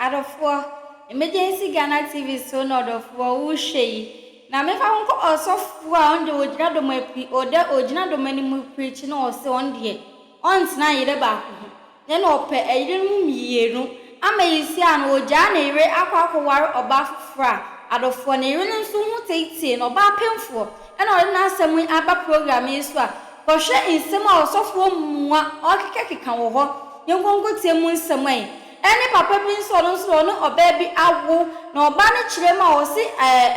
adofo emergency Ghana TV so no adofo wo hwei na me fa wonko osofo a onde ogina do mapi ogina do mani mu preach na o se onde ontena yire ba ko ne no ope ayire mu mienu ama yisi an oja na ire akwakoware oba fofra adofo na ire nso hu teitie no ba pemfo e na na asemu aba program yesu a ko hwe nsem a osofo muwa okekeka wo ho yengongo tie mu nsem ai eni papa bi nso no oba bi awo na oba ne kire ma o si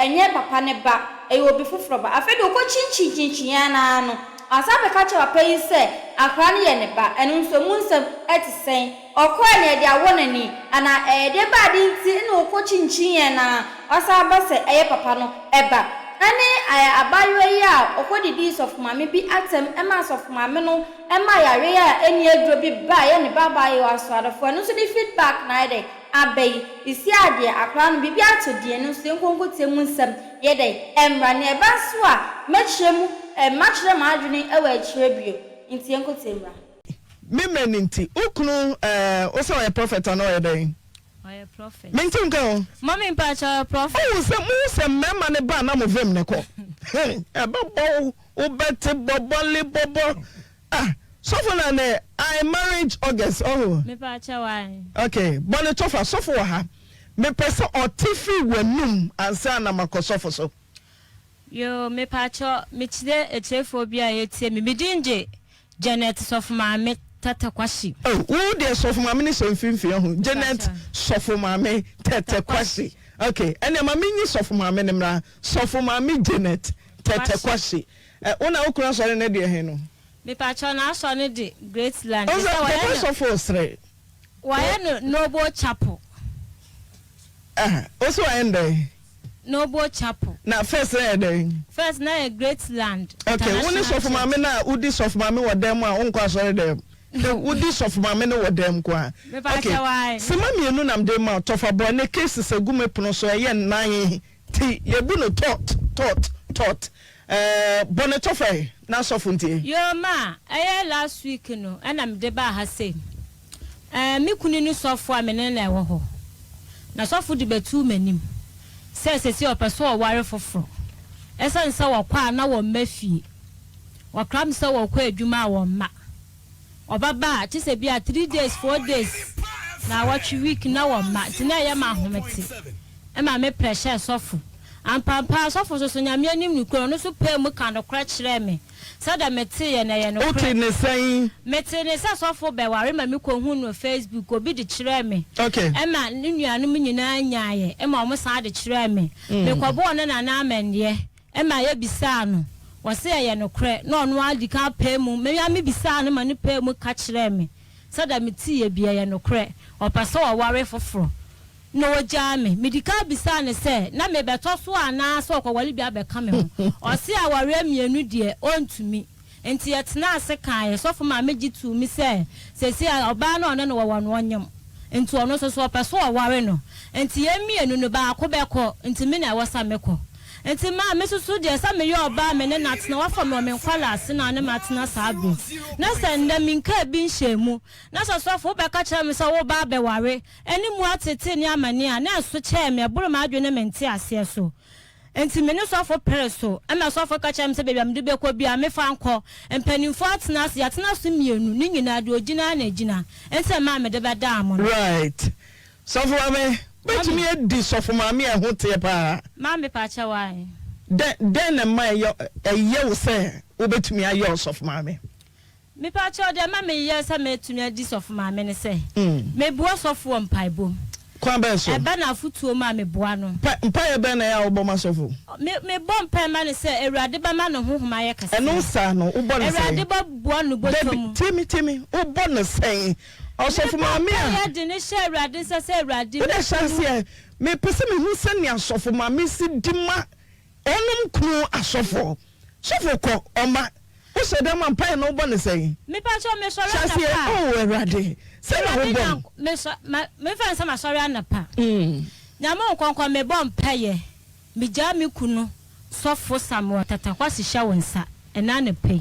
enye papa ne ba obi foforo ba afede o ko chinchin na no asabe ka che papa yi se akra ne ye ne ba enu nso mu nsem etisen okwa ne de awo nani ana de ba di nti na o ko chinchin na asaba se eye papa no eba ani abayo ya okodidi of mama bi atem ema of mama no ema yare ya eni edro bi ba ye ne baba ye aswadofo no so di feedback na ide abey isi ade akra no bi atodie no so nkonko temu nsem ye dey emra ne eba so a mechiremu machire ma adwene ewa achire bio nti enko temra memeni nti ukunu o se o prophet no ye dey a prophet. Mentum go. Mommy Pacha prophet. Oh, some member ne ba na mo vem ne ko. Ebo o bete bobole bobo. Ah, so for na I marriage August. Oh. Me Pacha why? Okay, bone tofa so for ha. Me pese otifi wanum ansa na makosofo so. Yo me Pacha me chide echephobia yetie me dinje Janet sof ma me tata kwashi. Oh, who there soft mammy so infin Janet soft mammy tete kwashi. Okay, and your mammy soft mammy nemra soft mammy Janet tete kwashi. Una okura so ne de he no. Me pacho na so ne de Great Land. So why so for straight? Why no Noble Chapel? Also end Noble Chapel. Na first day. First na Great Land. Okay, when soft mammy na udi soft mammy wa dem a onko so dem. The woodies of my men were them qua. Okay, some mammy nam de ma tofa boy, ne cases a gume pronoso a yen nine tea, ye buno tot. Bonetofe, now sofunti. Yo ma, last week no, and I'm deba has say. Me couldn't software men and ho. Na sofu de be 2 menim. Says a sea of a so wire for fro. Esan saw qua now on mefi. Or cram saw qua juma or ma. Obaba ti se bia 3 days 4 days na watch week na wo ma ti na ya ma hometi e ma me pressure sofu ampampa sofu so nyame anim ni kro no so pa mu kan do kra kire me sada meti ye na ye no okay ne san meti ne sa sofu be ware ma me ko hu no Facebook obi di kire me okay e ma nuanu m nyina nyaaye e ma o mo sa di kire me me ko bo no na na amende e ma ye bisa no wase ya no kre no no adi ka pemu me ya me bisa no ma ne pemu ka kire me sada me ti ye bia ya no kre opasa wa ware foforo no oja me medika bisa ne se na me beto so ana so kwawali bia be ka me ho o se aware mienu de ontumi enti yetna ase kan ye so foma megitu mi se oba na no wo no onyam enti ono so opasa wa ware no enti ye mienu no ba akobeko enti me na wasa meko enti ma mesusu de sa me yo ba me ne natna wa fa me nkwala ase na ne matna sabu na senda minka bi nhemu na sosofo be ka kire me sa wo ba be ware eni mu atete ni amane a na so che me buru ma adwene mente ase so enti me ne sofo preso e me sofo ka kire me se be am de be ko bia me fa nko empanimfo atna ase atna so mienu ni nyina de ogina na agina enti ma me de be da am right sofo ame but me di sofo ma me ho te pa ma me pa cha why then ma ye wo se obetumi ayo sofo ma me pa cha de ma me ye se me tumi adi sofo ma me ne se me buo sofo mpaibom kwa be so e ba na afutuo ma me bua no mpa ye be na ya obo ma sofo me bom pa ma ne se ewrade ba ma no hohoma ye kase eno sa no ubo ne se ewrade ba bua no botom timi ubo ne se osofo ma me ya de ne she ewrade se ewrade me chance me pese me hu se ne asofo ma me si dima onum kru asofo sofo ko oma o se dem ampa no ubo ne se me pa cho me sori na pa oh ewrade se na ubo me fa nsa ma sori na pa nyama nkonkon me bom paye me ja me kunu sofo samo tata kwasi sha wonsa ena ne pe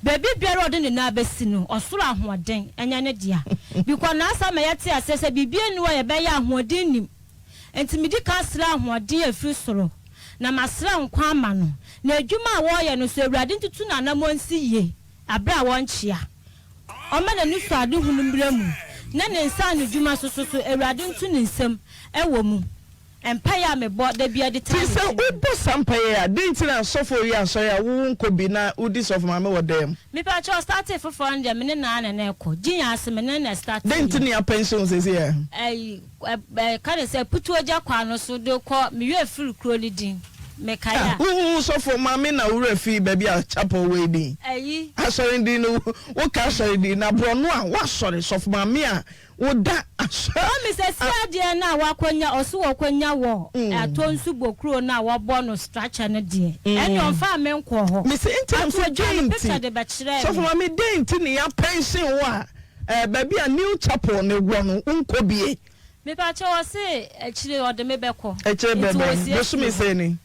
baby biara ode ne na besi no osoro ahoden enya ne dia because na asa me yete asese bibie ni wo ye be ya ahoden nim enti midi ka sra ahoden afiri soro na masra nkwa ama no na adwuma wo ye no so awurade ntutu na anamonsi ye abra won chia o me na nusu ade hunu mbremu na ne nsa no dwuma so awurade ntu ne nsam ewo mu empire me bo da bia de time so ubo sampaya didn't na sofo ya so ya wo nko bi na udis of mama wo dem me pa cho start for 400 me na na ko ginya ase me na start didn't na pension says here can say putu oja kwa no so do ko me we free kro ni din me kaya wo sofo mama na wo refi baby a chapel we din asori din no wo ka asori din na bro no a wa sori sofo mama a woda asori me say sia na wakonya oso wakonya wo atonsu bokro na wo no structure na de eni on fa me nko ho me say in terms of sofo mama dent ni ya pension wa baby a new chapel ne wo no nko bie me pa cho se echire ode me beko echire bebe wo so me say ni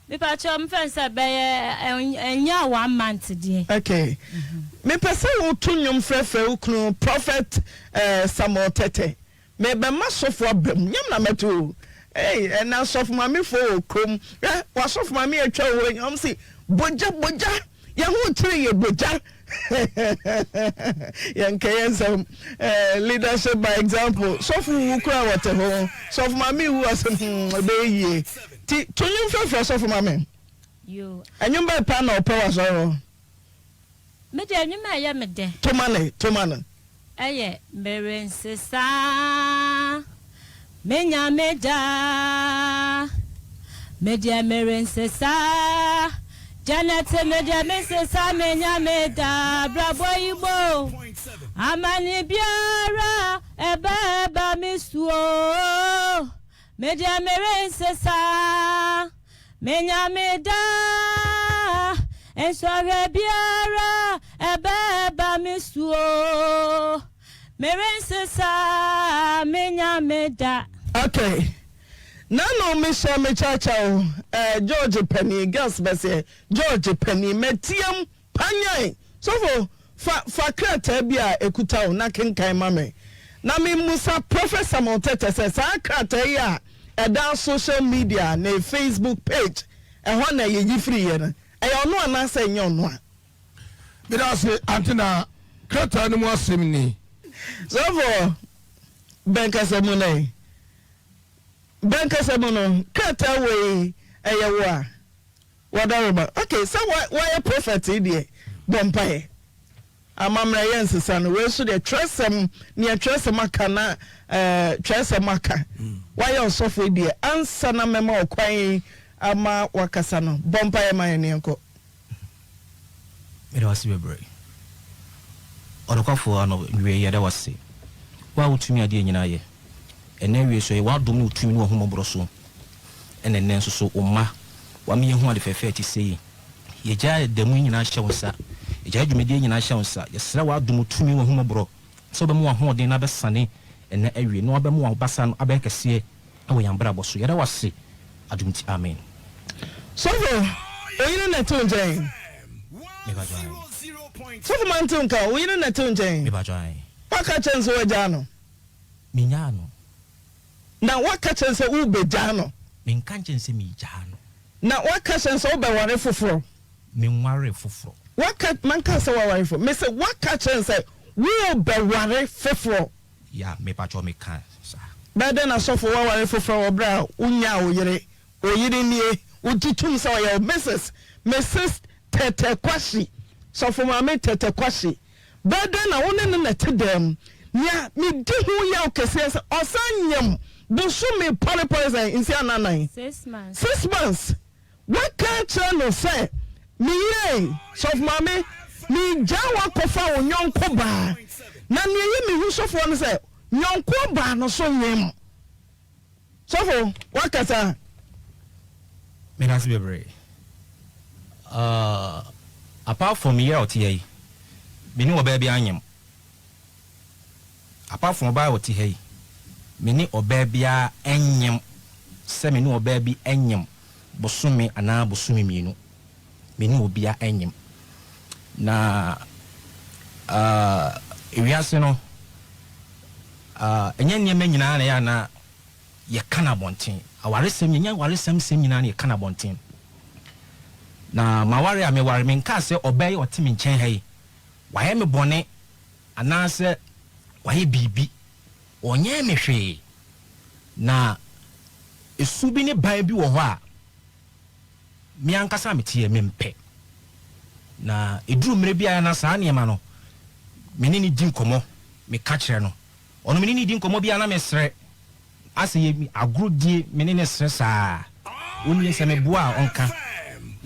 me pa cho me fansa be enya 1 month de okay me pese wo tunyum frefe ukunu prophet Samuel Tete me be masofo abam nyam na meto and now sof mami fo krom wa sof mami atwa wo nyam si boja ya ho tire ye boja yan kayen leadership by example sof wu kura wote ho sof mami wu asem be ye ti tunyum frefe sof mami yo anyum ba pa na opa so me de anyuma ya me de tomane aye merencesa menya meda media merencesa Janet media merencesa menya meda brabo ibo amani biara ebeba misuo media merencesa menya meda ensore biara ebeba misuo merencesa menya meda okay nano me so me chacha George Penny gas bese George Penny metiam panyan so fa krata bia ekuta na kenkan mame na me musa Professor Montete say sa krata ya eda social media na Facebook page ho na ye free ye na ono ana say nyon no me da say antina krata no mo asem ni so for Benkasemuno krata we eyewa wadaroma okay so why a prophet here bompae amamra yensesa no we so the tresem near tresem aka na tresem aka why osofo here answer na mema okwan ama wakasa no bompae man ne enko me da wasi bebre odokafo ano we ye da wasi wa utumi ade nyina ye ene wie so ye wa dom no utumi no homobro so ene nen so umma wa me hu ade fefe ti sei ye ja da mu nyina hye wonsa ye ja dwumede nyina hye wonsa ye sra wa dom utumi no homobro so be mu ahoden na be sane ene awie no be mu abasa no abekese e wo yambra boso ye da wasi adumti amen so oyine na tonjen me ba jai so man tonka oyine na tonjen me ba jai waka chenso wajano minyano na waka chenso ubejano minka chense mi jano na waka chenso ubeware foforo minware foforo waka manka se waware foforo me se waka chenso we ubeware foforo ya me pa cho me kan sa bede na sofo waware foforo obra unya oyire nie utitum sa ya Mrs Tete Kwashi sofo mama Tete Kwashi bede na wone na tedem nya mi di hu ya okese osanyem busu me pare insi ananan 6 months what can't no say mi ye sofo mama mi jawa kofa onyonko ba na ne yi mi hu sofo no say nyonko ba no so nyem sofo wakata me na se bebre apart from here out here me ni oba bia anyem apart from oba out here me ni oba bia anyem se me ni oba bi anyem bosome ana bosome mienu me ni obia anyem na ewiase no enye nyeme nyina na ya na ye kana bonten awaresem nyanya awaresem sem nyina na ye kana bonten na maware a me ware me nka se obey otimi nchen hai waye me bone anase waye bibi onye me hwe na esu bi ne ban bi wo ho a me ankasa me tie me mpe na eduru mre bia na saa ne ma no menini din komo me ka kire no ono menini din komo bia na me sre ase ye agrodie menini sre saa oni se me boa onka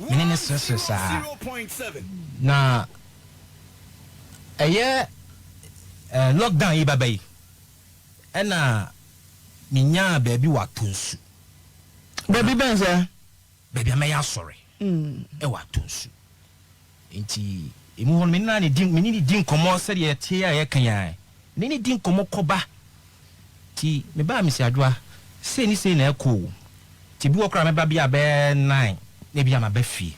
menini sre saa na eye lockdown yi babai ena minya baby wa tonsu baby benza baby ameya sorry e wa tonsu enti emu hon menina ne din komo se de tie a ye kan ya ni din komo koba ti me ba me si adwa se ni se na eko ti bi okra me ba bia be 9 ne bia ma ba fi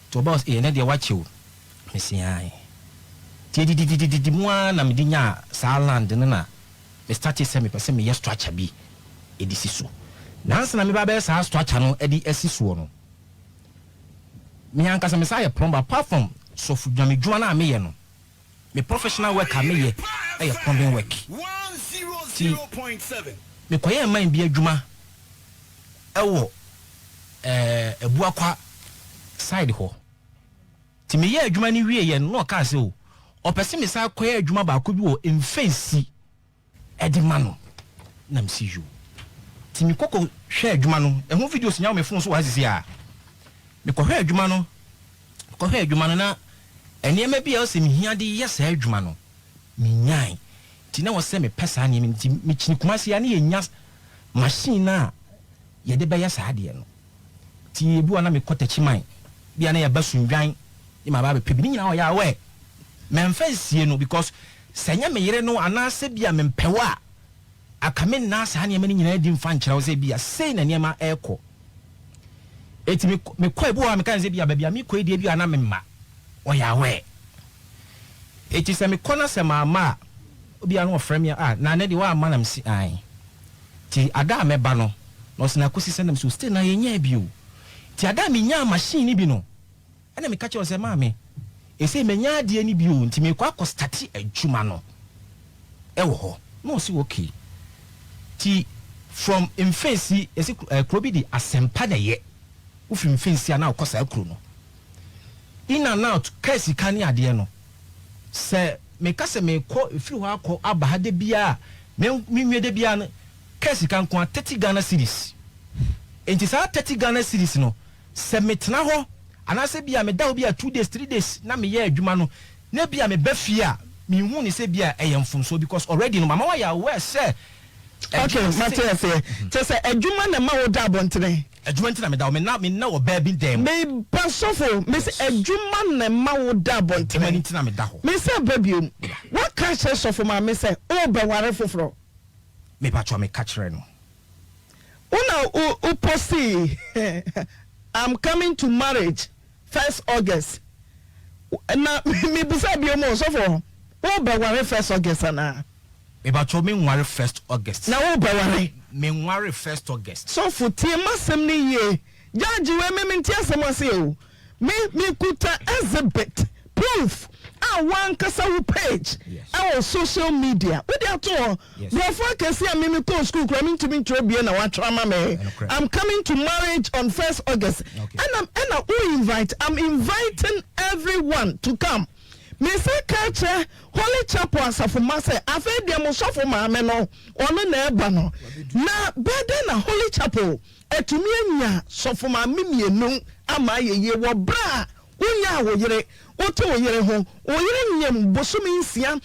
to boss e ne de wa chiu me si ai ti di mua na me dinya sa land ne na me start se me pese me ye structure bi e di siso nansa na me ba be sa structure no e di asiso no me ankasa me sa ye plumber apart from so fu dwame dwuma na me ye no me professional work me ye e plumbing work 100.7 me koye man bi adwuma e wo ebuakwa side ho ti me ye adwuma ni wie ye no ka se o opese me sa koye adwuma ba ko bi wo emfensi e di mano na msi ju ti me koko hwe adwuma no e ho videos nya me phone so wa sisi a me ko hwe adwuma no na enema bia o se me hia de yes adwuma no me nyan ti na wo se me pesa ne me chini kumasi ya ne ye nya machine na ye de be yes ade no ti ebu na me kotachi man bia na ye basunwan e ma ba be pebi nyina o ya we me mfansie no because senya me yere no anase bia me mpewa akame na sa ne me nyina di mfa nkyerɛ wo se bia sei na ne ma eko eti me kwa ebu a me kan se bia ba bia me kwa die bia na me ma o ya we eti se me kona se ma obi anu ofrem ya na ne de wa ma na msi ai ti ada me ba no no se na kosi se na so stay na ye nya bi o ti ada me nya machine ni bi no ana me ka che o se ma me ese me nya ade ni bi o ti me kwa ko start adwuma no e wo ho no si okay ti from infancy ese krobi di asempa na ye wo from infancy ana ko sa kro no in and out case kan ya ade no se me kase me ko free ho akọ aba de bia me nwie de bia no case kan ko 30 Ghana cedis enti sa 30 Ghana cedis no se metena ho anase bia me da bia 2 days 3 days na me ye adwuma no na bia me ba fie a me hu ni se bia eyemfumso because already no mama wa ya we say okay Matthias say adwuma na ma wo da abontere adwuma ntina me da me na wo ba bi dem me pasofo me say adwuma na ma wo da abontere me ntina me da ho me say babio what catch us of ma me say o be ware foforo me ba cho me catch no una posti I'm coming to marriage 1st August na me bisa bio mo so for o be ware 1st August na me ba cho me nware 1st August na o be ware me nware 1st August so for tie masem ni ye judge we me ntia sem ase o me kuta exhibit proof one kasa page our social media we dey to before kesi am me to school coming to me trobie na wa trama me I'm coming to marriage on 1st August and I'm inviting everyone to come me say culture Holy Chapel asafoma say afa dia mo sofo ma me no ono na eba no na bede na Holy Chapel etumi anya sofo ma me mienu ama ye wo bra unya wo yere oto oyere ho oyere nyem bosumi nsia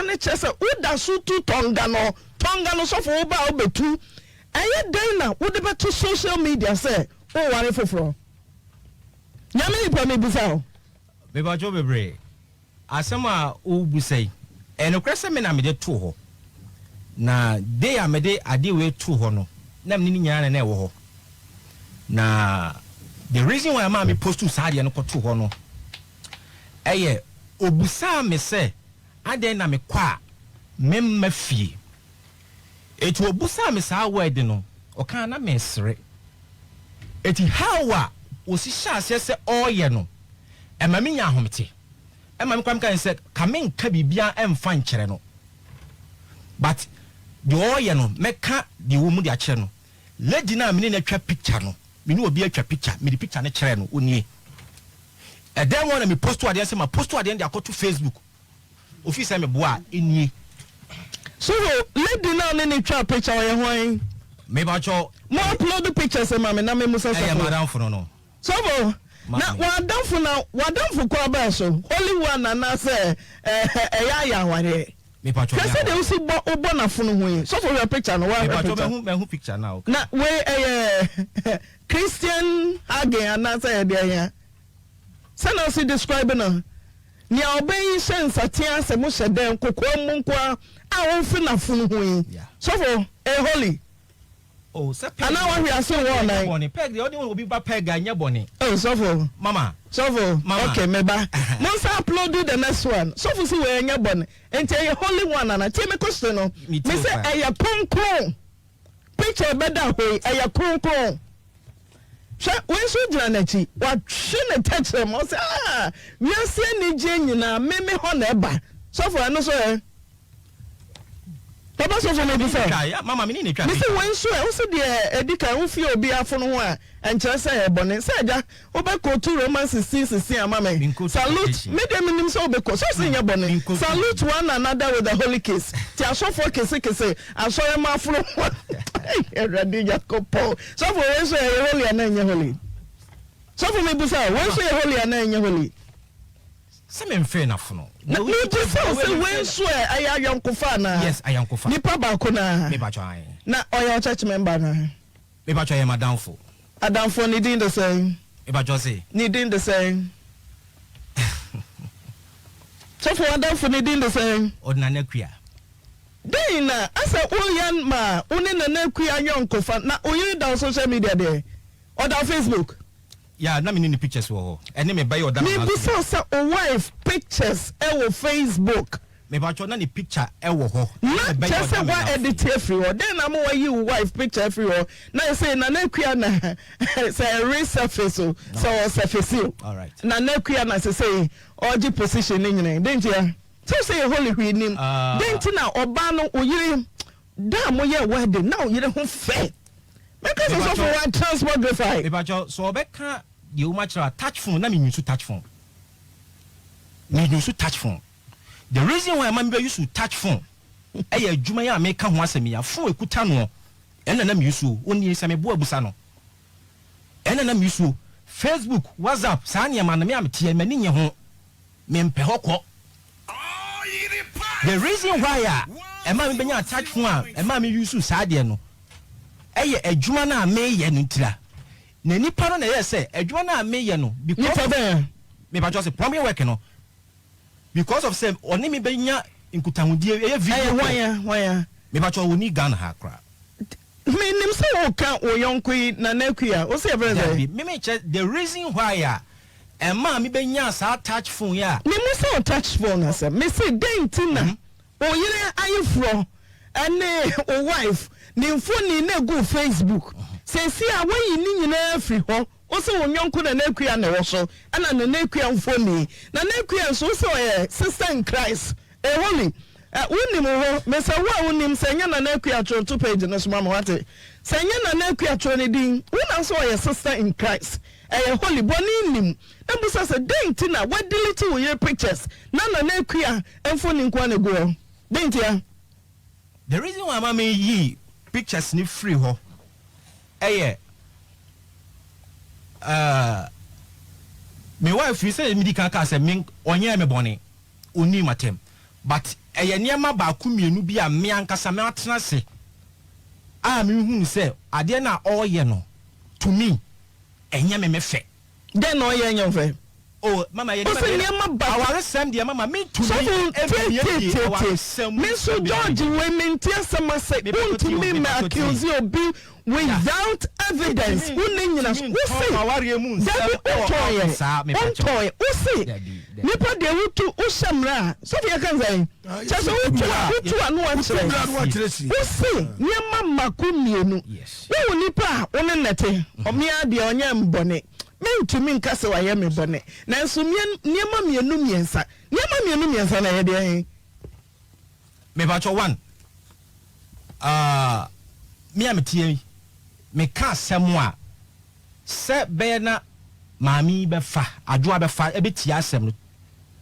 ne chese uda su tu tonga no sofo ba obetu eye den na wo de beto social media say o ware foforo nyame ni pa me bisa o me ba jo bebre asema o busai eno krese me na me de to ho na dey a me de ade we to ho no na me ni nyana na e wo ho na the reason why ma me post to sade no ko to ho no eye obusa me se ade na me kwa memma fie eti obusa me sa word no o kan na me sere eti hawa osisha ase se oye no ema me nya ahomte ema me kwam kan se kamen ka bibia emfa nkyere no but the oye no meka the wo mu de akere no lady na me ne atwa picture no me ne obi atwa picture me the picture ne kyere no oni e dem wona me post ade se ma post ade de akoto Facebook office me boa eni so lady na ne twa picture ye hwan me ba cho mo upload the pictures ma me na me musa so madam for no so na wadamfo kwa ba so holy one na say ya ware me pa cho say dey usi bo na funu ho so for your picture no wa me pa cho me hu picture now na we Christian again na say dey ya say na usi describe no ni obey sense atia se mo shede kokko mu nkwa a won fi na funu ho so for holy. Oh, so and now we are saying one night. Peg the only one will be peg and your bonnie. Oh, so mama. Okay, maybe. Once I upload the next one. So for see where your bonnie and tell you holy one and I tell me question. Me say a punk picture better way a punk. When so Janetti, what shouldn't touch them? I say, we are seeing the Jane na me honor. So for no so. Papa so for me say mama me need try me say when so e so de edika wo fi obi afo no ho a enche say e bone say ja obeko to romance 16 amama salute me dem nim say obeko so say nya bone salute one another with the holy kiss ti aso for kese aso e ma afro e ready jacopo so for when so e holy na nya holy so for me bu say when so e holy na nya holy se me mfe na fono na we just say when swear I yankofa na yes I yankofa nipa ba ko na me ba twa na oya church member na me ba twa ya madam for ni din the same me ba twa say ni din the same so for adam for ni din the same ordinary nakua then na asa oyan ma oni na nakua yankofa na oyi down social media there or down Facebook. Yeah, na me ni pictures wo. Ene me buy your damn. Me be so wife pictures e wo Facebook. Me ba cho na ni picture e wo ho. Na just say wa edit free wo. Then na mo wa you wife picture free wo. Na say na nakua na say resurface so surface. All right. Na nakua na say oji position ni nyina. Then ya. So say holy hwi nim. Then na oba no oyire da mo ye wedding. Now oyire ho fair. Because so for one transport Ebajo so obeka the umachra touch phone na me use touch phone. Me use touch phone. The reason why man be use touch phone e ya adwuma ya make ho asem ya phone ekuta no ena na me use oni ese me bo abusa no. Ena na me use Facebook, WhatsApp, sa na ma na me amtie mani nye ho me mpe hokọ. The reason why e ma me benya touch phone e ma me use sa de no eye adwuma na ameye no ntira na nipa no na ye say adwuma na ameye no because me ba just plumbing work no because of say oni me benya nkutahudie eye video why me ba cho woni Ghana ha kra me nim say o kan o yonkui na nakua o say brother me che the reason why ma me benya sa touch phone ya me mo say touch phone asa me say dentina o yire ayefro ane o wife ni mfoni na go Facebook say see a wey ni nyina free ho o se wonyonko na nakua na wo so ana na nakua mfoni na nakua so so sister in Christ holy unim ho me say wa unim senya na nakua tro to page no so ma wate senya na nakua tro ne din una so sister in Christ holy boni nim na busa say denti na we delete wo your pictures na nakua mfoni nkwa na go denti ya. The reason why mama yi pictures ni free ho me wife you say me di kan ka say me onye me bone oni matem but niema ba ku mienu bi a me ankasa me atena se a me hu say ade na oye no to me enye me fe then oye enye fe oh mama ye our sem dia mama me to me so George we maintain some say to me me accuse obi without evidence unnyina who say nipa de wutu usamra so be kan say just wutu anu wachire who say nyema makumienu wo nipa one nete omia de onye mbone mentumi nkase wa ye me bone nanso niema mienu miensa na ye de me ba cho one me ametie me ka asem a se be na mami be fa adwo be fa e be tie asem no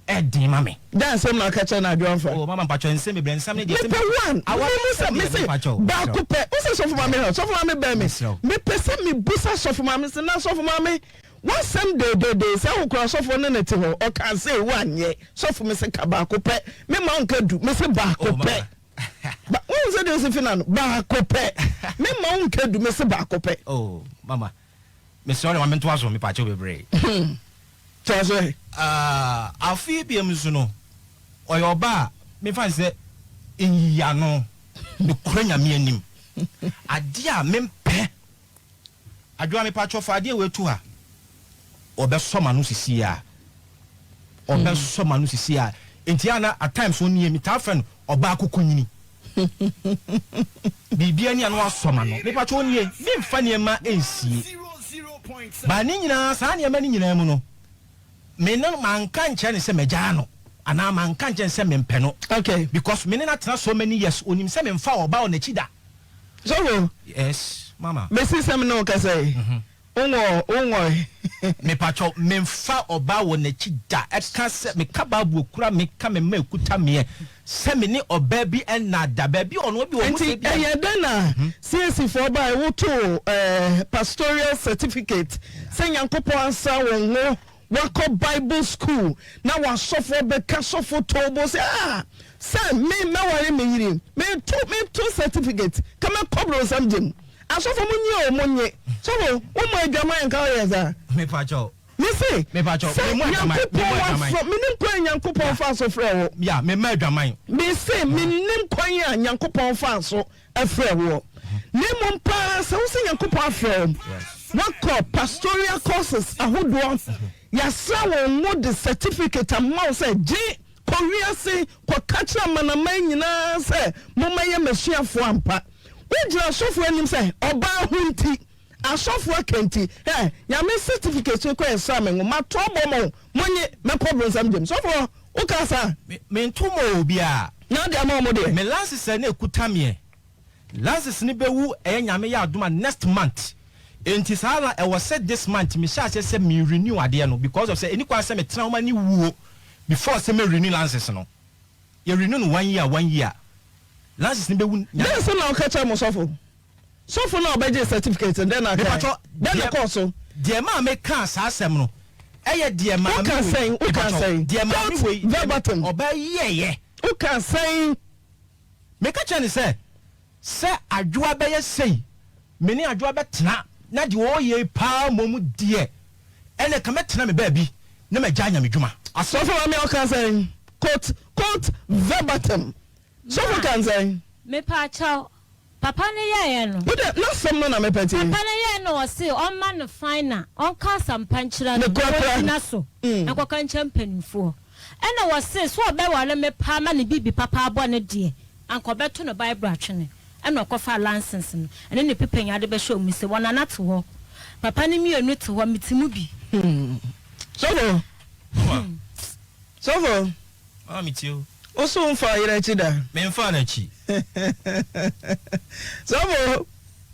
e din ma me dan asem na ka che na adwo fa oh mama mpacho nsem me nsem ne de me one awa me say ba ko pe o se so for mama be me pese me busa so for mama se na so for mama one some day say we cross off on net ho o can say one ye so for me say ka ba ko pe me ma nka du me say ba ko pe ba won say dey say no ba ko pe me ma nka du me say ba ko pe oh mama me sorry wa me to aso me pa che bebre so say afi bi em su no oyo ba me fa say enyia no me kuranya me anim ade a me mpe adwa me pa cho fa ade we tu ha obe soma no sisi a entiana at times oni emi ta friend oba akokonyini bibia ni anu asoma no me pacho oni me mfa ne ma ensie ba ni nyina sa ne ma ni nyina mu no me na manka nche ne se meja no ana manka nche se me mpe no okay because me na tena so many years onim se me mfa oba on achida so yes mama me see some no ka say onwo me pacho me mfa oba wo na chida e ka se me ka ba bu okura me ka me ma ekuta me se me ni oba bi enada ba bi ono bi wo mu se bi e dana CSC for ba wo to pastoral certificate se Nyankopon ansa wo wako Bible school na wa sofo be ka sofo tobo se se me ware me yiri me to certificate kama kobro samjem asofo munye so wo mo adwama nka yeza me pacho me say me pacho me mo adwama me nim kwan Nyankopon fa so frɛ wo ya me ma adwama me say me nim kwan ya Nyankopon fa so afrɛ wo ne mo pa se wo se Nyankopon afrɛ wako pastoral courses ahodo yasa wo mo the certificate amount say G Korea say ko katra manaman nyina say mo maye mesuafo ampa wejira sofo anim say oba hunti asofo akenti ya me certificate ko exam ngo matobo mo monye me problem sam dem sofo o ka sa me ntomo obi a na de ama mo de me lances na ekuta me lances ni bewu nyame ya adoma next month enti sala e was said this month me sha say me renew ade no because of say any kwa say me tena ma ni wuo before say me renew lances no you renew no 1 year lances ni bewu then so na o ka cha mo sofo na obeje certificate and then aka then the course so de ma me kan sa asem no eye de ma me we can say de ma me we verbatim oba ye we can say me ka cha ni say adwoa be ye sei me ni adwoa be tena na de o ye pa momu de ene ka me tena me ba bi na me gya nya me dwuma asofo me o can say quote verbatim so we can say me pa cha papa ne ye no but na some no na me peti papa ne ye no o se on man no fine on ka sampanchira no na so akwa champion ena wo se so be wale me pa ma ne bibi papa abo ne de anko beto no bible atwene ena okofa license no ene ne pepenya de be show mu se wona na to ho papa ne mienu to ho metimu bi so mitio oso mfa yira chida me mfa na chi so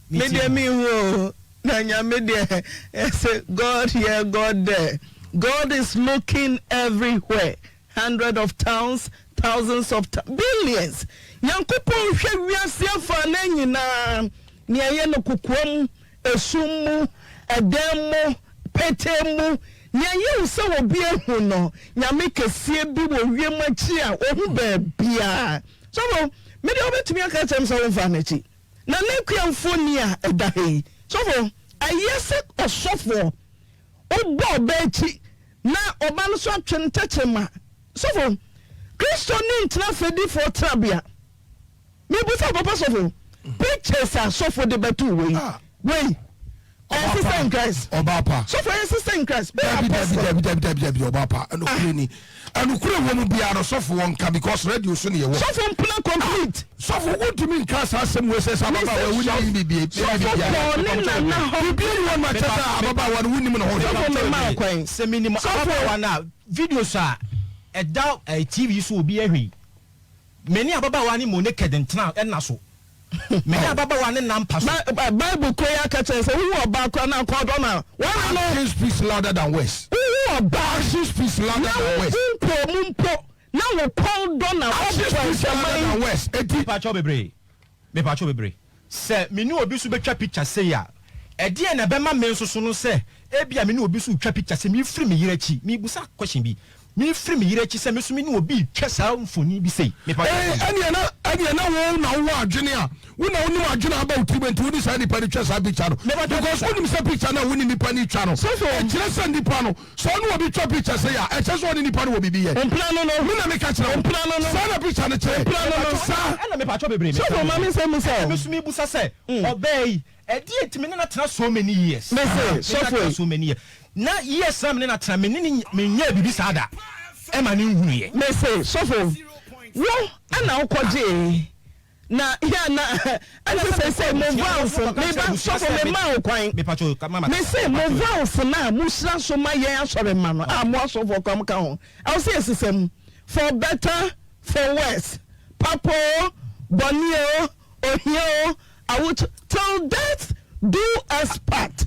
media mi ho na nya media say God here God there God is looking everywhere hundreds of towns thousands of billions Nyankopon hwe wiase afa na nyina ne ye no kokom esum edemu petemu nyaye usa wo bia hu no nyame kesie bi wo wiemachi a ohu ba bia so me de obetumi aka chem so won na chi na nekuamfo ni a edahei so ayese osofo obo ba chi na oba no so atwe ntachema sofo Kristo ni ntina fedi for trabia me busa papa sofo pictures are sofo de betu we sister in Christ Obapa sofo sister in Christ David Obapa and ukure wo mu bia no sofo wonka because radio so ne ye wo sofo plan complete sofo what do you mean class asem we say ababa we wuni bibi ababa wa wuni mu no ho sofo me ma kwan se minimum ababa wa na videos a eda TV so obi ahwi many ababa wa ni mo naked ntena na so many ababa wa ni nampa so Bible koya ka say who oba kwa na kwa do na one no speaks louder than words who oba speaks louder than words mumpo na wo call do na speaks louder than words me pacho bebre se me ni obi so betwa picture say ya e de na be ma me nsoso no se e bia me ni obi so twa picture say me free me yirachi me busa question bi me free me yirachi say me so me ni obi twa sa mfoni bi say me pacho anya na wo na wo adwene a wo na wo ni adwene about treatment wo ni say ni pani twa sa picture no because wo ni say picture na wo ni pani twa no so kire say ni pa no so no obi twa picture say ya e che so ni pa no wo bibi ye plan no me na me ka kire plan no sa na picture no che plan no sa na me pacho bebre so mama say me so me busa say obey edi etimi na tena so many years me say so many years na years am na tena me ni me nya bibi sada e ma ni nhunu ye me say so wo ana ukoje na ya na ana say move house me ba so me ma kwan me pacho mama me say move house na musra so ma ye asore ma no amo so for kam ka ho I say system for better for worse papo bonio ohio I would till death do us part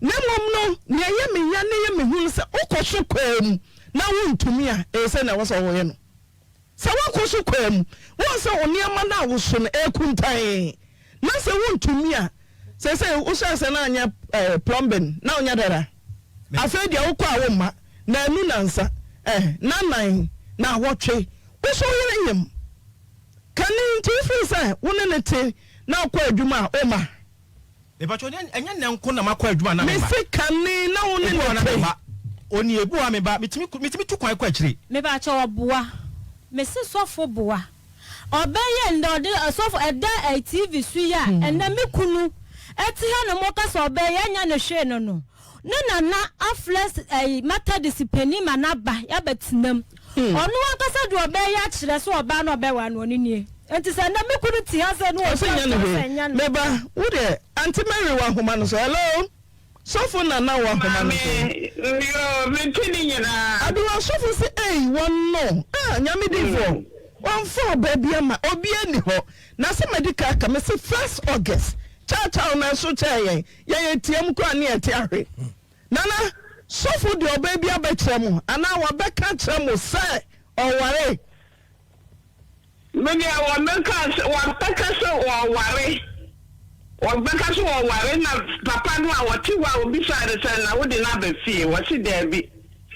na mom no ne ye me ya ne ye me hu se ukoso kwam na wontumi a e say na wo so wo ye no se wakoso kwam wo se oniama na wo so no ekuntan na se wontumi a se wo se na anya plumbing na onya dara afa dia wo kwa wo ma na anu na nsa na nan na wotwe wo so yere yem kanin ti fi se wo ne te na kwa adwuma oma e ba chode enya ne nko na makwa adwuma na me se kane na wo ne na oni ebu a me ba mitimi tu kwan kwa akire me ba cha oboa me se sofo boa obeye ndode sofo eda TV su ya ena me kunu eti ha no moka so obeye nya ne hwe no no na afles matter discipline manaba ya betinam onu akasa do obeye akire so oba no obewa no nie enti se na me kunu ti ha se no o meba wo de anti Mary wa homa no so hello sofo na wa homa no so yo me tini nyina aduwa sofo se won no nyame divo won for baby ama obi ani ho na se medical ka me se 1st August cha na so cha ye tiam kwa ne eti ahwe nana sofo de obaby abekere mu ana wa beka kere mu se oware meni awo meka wa beka so oware wa beka so oware na papa no a woti wa obi sare se na wo de na ba fie wo si da bi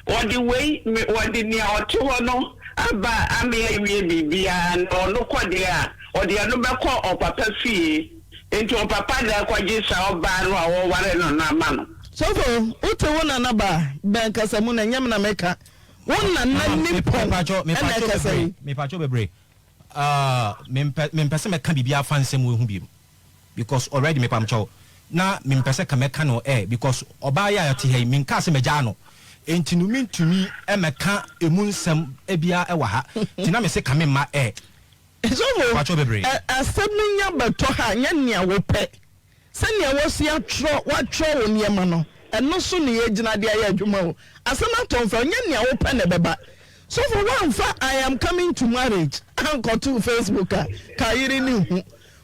wo de wei wo de ni oti ho no aba ame ewie bibia no kwode a wo de no be ko opapa fie enti opapa da kwaje sa oba no a wo ware no na ma no sofo uti wona na ba ben kasa mu na nyam na meka wona na ni me pacho bebre me mpese me ka bibia fansem wo hu bi because already me pamcho na me mpese ka meka no because oba ya yati he me nka se meja no enti no mintumi emeka emunsem ebia ewa ha ti na me se ka me ma sofo pacho bebre asem nya beto ha nya nia wo pe se nia wo si atro wa tro wo niema no eno so ne yegina de aye adwuma o asem atonfa nya nia wo pe ne beba so for one fa I am coming to marriage anko to Facebook ka yiri ni hu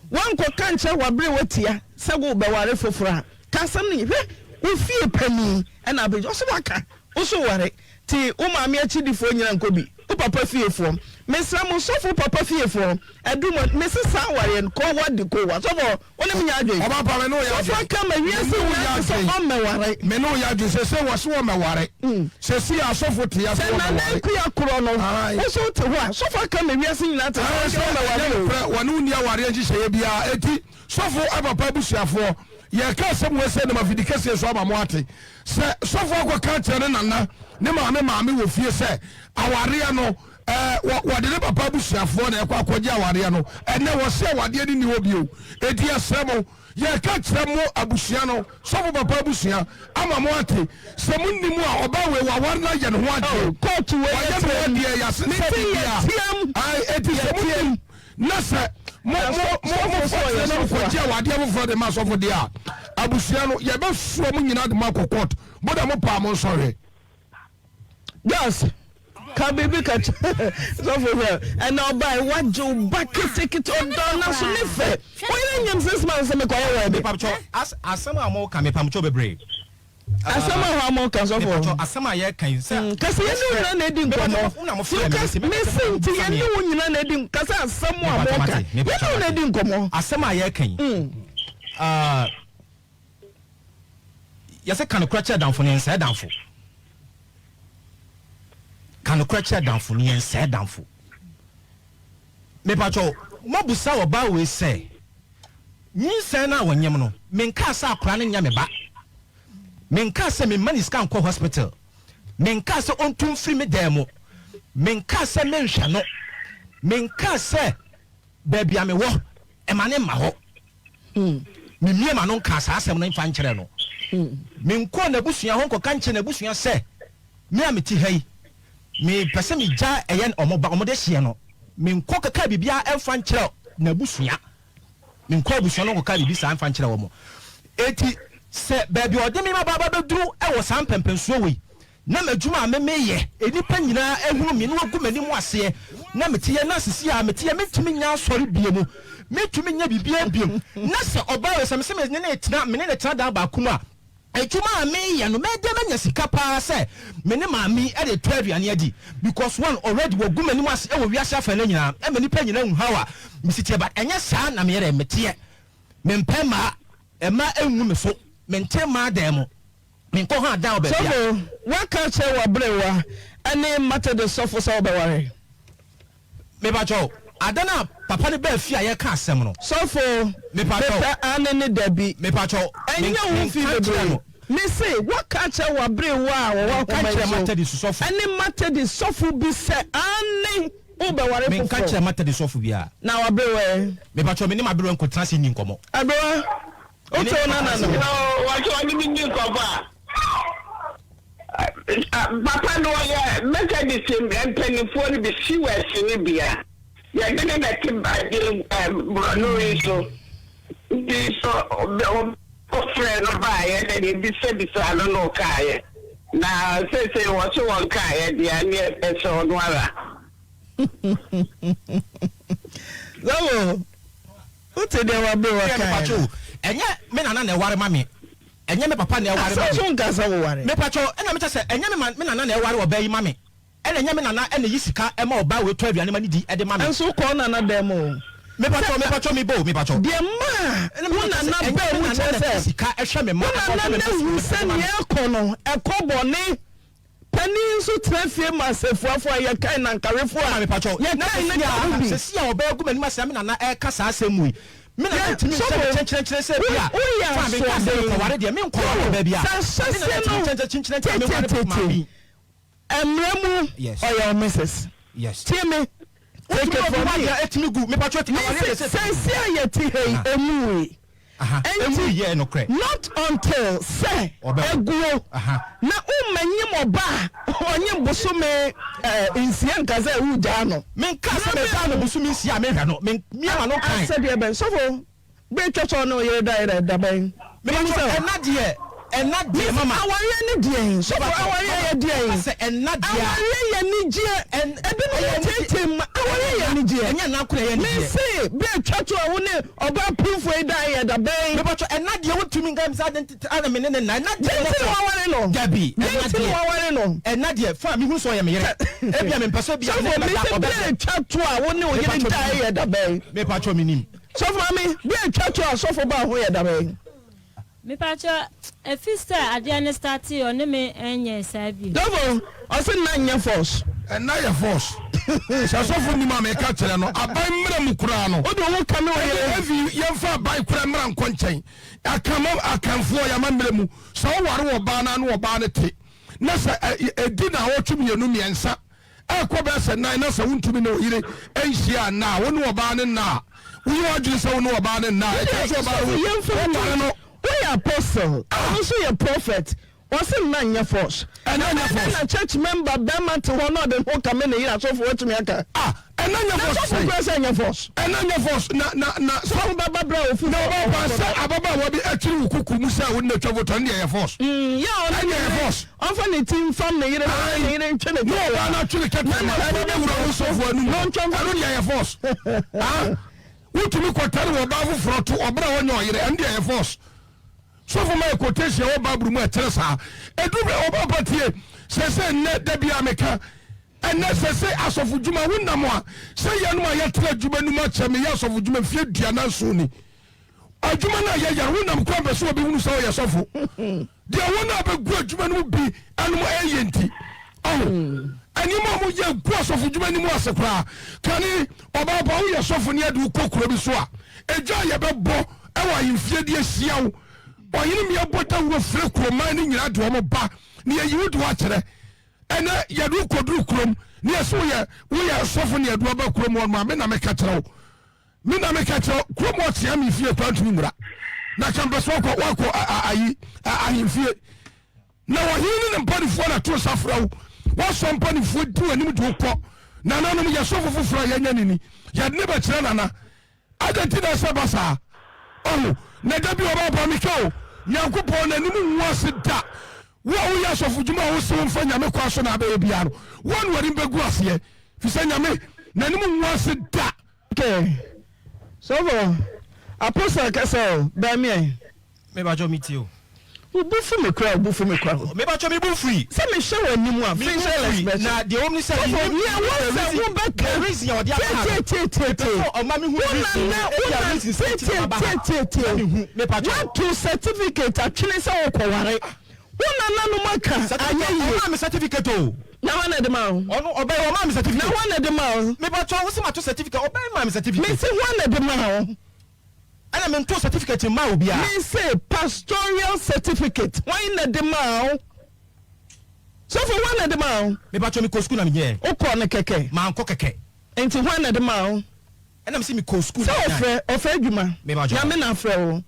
one ko kanche wabre watia se go be ware fofora ka asem ni hwe wo fie pani na be so waka wo so ware ti wo maame achidifo nyina nko bi wo papa fie fo mesra so for papa fie for edum Mrs. Sawari ko wadi ko wa so for oni me adwe oba pa me no ya so ka me wiase so on me ware me no ya adwe se wo so me ware se si asofo te ya so me ware na ku ya kro no so te ho so fa ka me wiase nyina te so me ware wonu nia ware nji se bia eti sofo abapa busuafo ye ka se mo se na mafidike se so aba mo ate se sofo ko ka tere nana ne maame wo fie se aware no wade ne papa busuafo na ekwa akwaje aware no ene wo se wade ni ho bio edi asemo ye ka tere mo abusua no sofo papa busua ama mo ate se munni mu a oba we wa war na ye no ho ade court we ye ya se bia ai eti se munni na se mo kwaje awade mo de ma sofo de a abusua no ye be suo mo nyina de ma court boda mo pa mo sorry yes ka baby catch so for her and now by what jo back ticket on down na so ne fe when nyam 6 months me kwaya we be papcho asama mo ka me pamcho bebre asama ha mo ka so for asama ye kan se kasi ye no na edi nkomo me sinti ye no nyina na edi kasi asama mo ka ye no na edi nkomo asama ye kan yase kan kracha danfo ne nsa danfo kan kracha danfo ne nsa danfo me pacho mabusa oba we se nyi na wonyem no menka sa akra ne nya me ba menka se me mani scan ko hospital menka se ontum free me demo menka se menhwa no menka se baby ame wo e mane ma ho me mie ma no nka sa asem no mfa nkyere no menko na busua ho nkoka nkyere na busua se me ameti hai me pese me ja eyen omoba omode hie no menko kaka bibia emfa nkyere na busua menko busua no nkoka bibi sa mfa nkyere wo mo eti se baby odemi ma baba beduru e wo san pempensuo we na madwuma memeye enipa nyina ehunu me no agumani mu ase na metiye na sisi a metiye metumi nya asori biemu metumi nya bibia biem na se oba we se me ne etna me ne tena da ba kuma etuma meye no mede manya sika pa se me ne maami e de twaduane adi because one already wo gumani mu ase e wo wiase afa na nyina e me nipa nyina hu hawa misitie ba enya saa na me yere metiye mempema ema enwu me so mente ma demo menko ha da obe bia so what culture wa brewa ani matter the sofo so obeware me ba cho adana papa ne ba fi aye ka asem no sofo me pa cho ani ne dabi me pa cho enya hu fi bebre me say what culture wa brewa wa culture matter the sofo ani matter the sofo bi se ani obeware me culture matter the sofo bia na wa brewa me pa cho me ne ma brewa nkotra se ni nkomo abrewa oto na wa cho ni bi nkomo papa no ya Methodist penifo ni bi si west ni bia ya gene na timba no so di so o friend no ba ya na bi se bi sa no kai na se wo so won kai dia ni e so no ara Zawo ote de wa be wa kai enye me nana na ware mami enye me papa na eware ma so nkasa wo ware me pacho ena me tese enye me nana na eware oba yi mami ena enye me nana ena yisika ema oba we to aduane mani di ede mami enso ko nana dem o me pacho me pacho de ma wo nana ba mu tese sika ehwe me ma na se ne ekono ekobone pani so trafie masefuafo ya kai na nkarefo a me pacho ya kai na se sia oba egu mani ma se me nana e kasa asemu yi me na timi chenchen se bia fa me ka se ko ware de me nko ware ba bia chenchen me ware ma bi emremu oya mrs yes timi take it from me etimi gu me pacho ti ware se se ya ti hei emuwe emu ye no kre not until say eguo na umanyim oba onyim bosume insia nkaza uja no men ka se me fa no bosume insia me hwa no men miama no kan se de ben so fo be chocho no yere da ben me so enade Nadia, Mama, our Nadia, so our Nadia, and Nadia, and say, be a church about proof where die at the bay, and Nadia want to mean games other men and not Gabby, and Nadia, family who saw him here. Ebiam person be a church I won't know you die at the bay. Me patcho minim. So for me, be a church so for about where the bay. Me patcho a sister Adriana started on me and yes, I be. Double, I said 9 year force. And now your force. So for me, Mamma Catcher, no, I buy Mukrano. Oh, don't come away if you far by Crammer and Conchain. I come up, I can fly a membremu. So what banana or banity. Nasa a dinner or to me, no answer. I quabas and 9 us, I want to be no eating. And she are now, one more banana now. We are just so no banana now. We are apostle, also a prophet. What's a 9 year force? And then a church member, Bama to one of them who come in here, so for what to make a and then your force. And then your force, some Baba bro, if you know Baba will be actually Kukumusa wouldn't travel to your force. Yeah, and your force. Often a team from the no, I'm actually kept your force. What to look what tell about for to obey on your force. So for my quotation, all Babru Teresa, and do over party, say, net Debiamica, and necessary as of Juma Windamwa, say, Yanma Yatra Jubanuma, and the Yas of Juma Fiat Diana Suni. A Jumana Yawunam Crabber so be yourself. There one up a good Juman would be animal agent. Oh, and you mamma young cross of Jumani Massacre. Can he, Baba, yourself near do cook Robiswa? A giant bo, our inferior Siao. Or you me a bottom with freak reminding you to a bar near you to watch it. And you do quadrucrum near so we are suffering a rubber crum on my men. I make a throw. Men I make a throw. Crum what's yummy if you're trying to Now, Chambaswako, I in fear. Now, I hear them body for a two safra. What's some body food to a new to pop? Now, none of your sofa for fry and enemy. You had never turned I don't think I saw. Oh, Nagabi Obamiko. Yankupon and you was it that. What we ask of Juma was so fun, Yamakwasan Ababiano. One word in Beguasia. If you say Yame, Nanimu was it that. Okay. So, Apostle Castle, by me. Maybe I meet you. Who buff me crowd, Maybe I me free. Send me show a new one. Now, the only say, the reason you're the to certificate actually so one certificate. Now one at the mouth. Obey one certificate. Now one at the mouth. Maybe I chose my certificate. Obey my certificate. Say one at the mouth. And I'm in two certificate in Maubia. Me say pastoral certificate. Why in the mouth? So for one at the mouth. Maybe I told me go school. I'm here. Open a keke. Man keke. And to one at the mouth. And I'm seeing me go school. So offer you man. Maybe I am in a fro.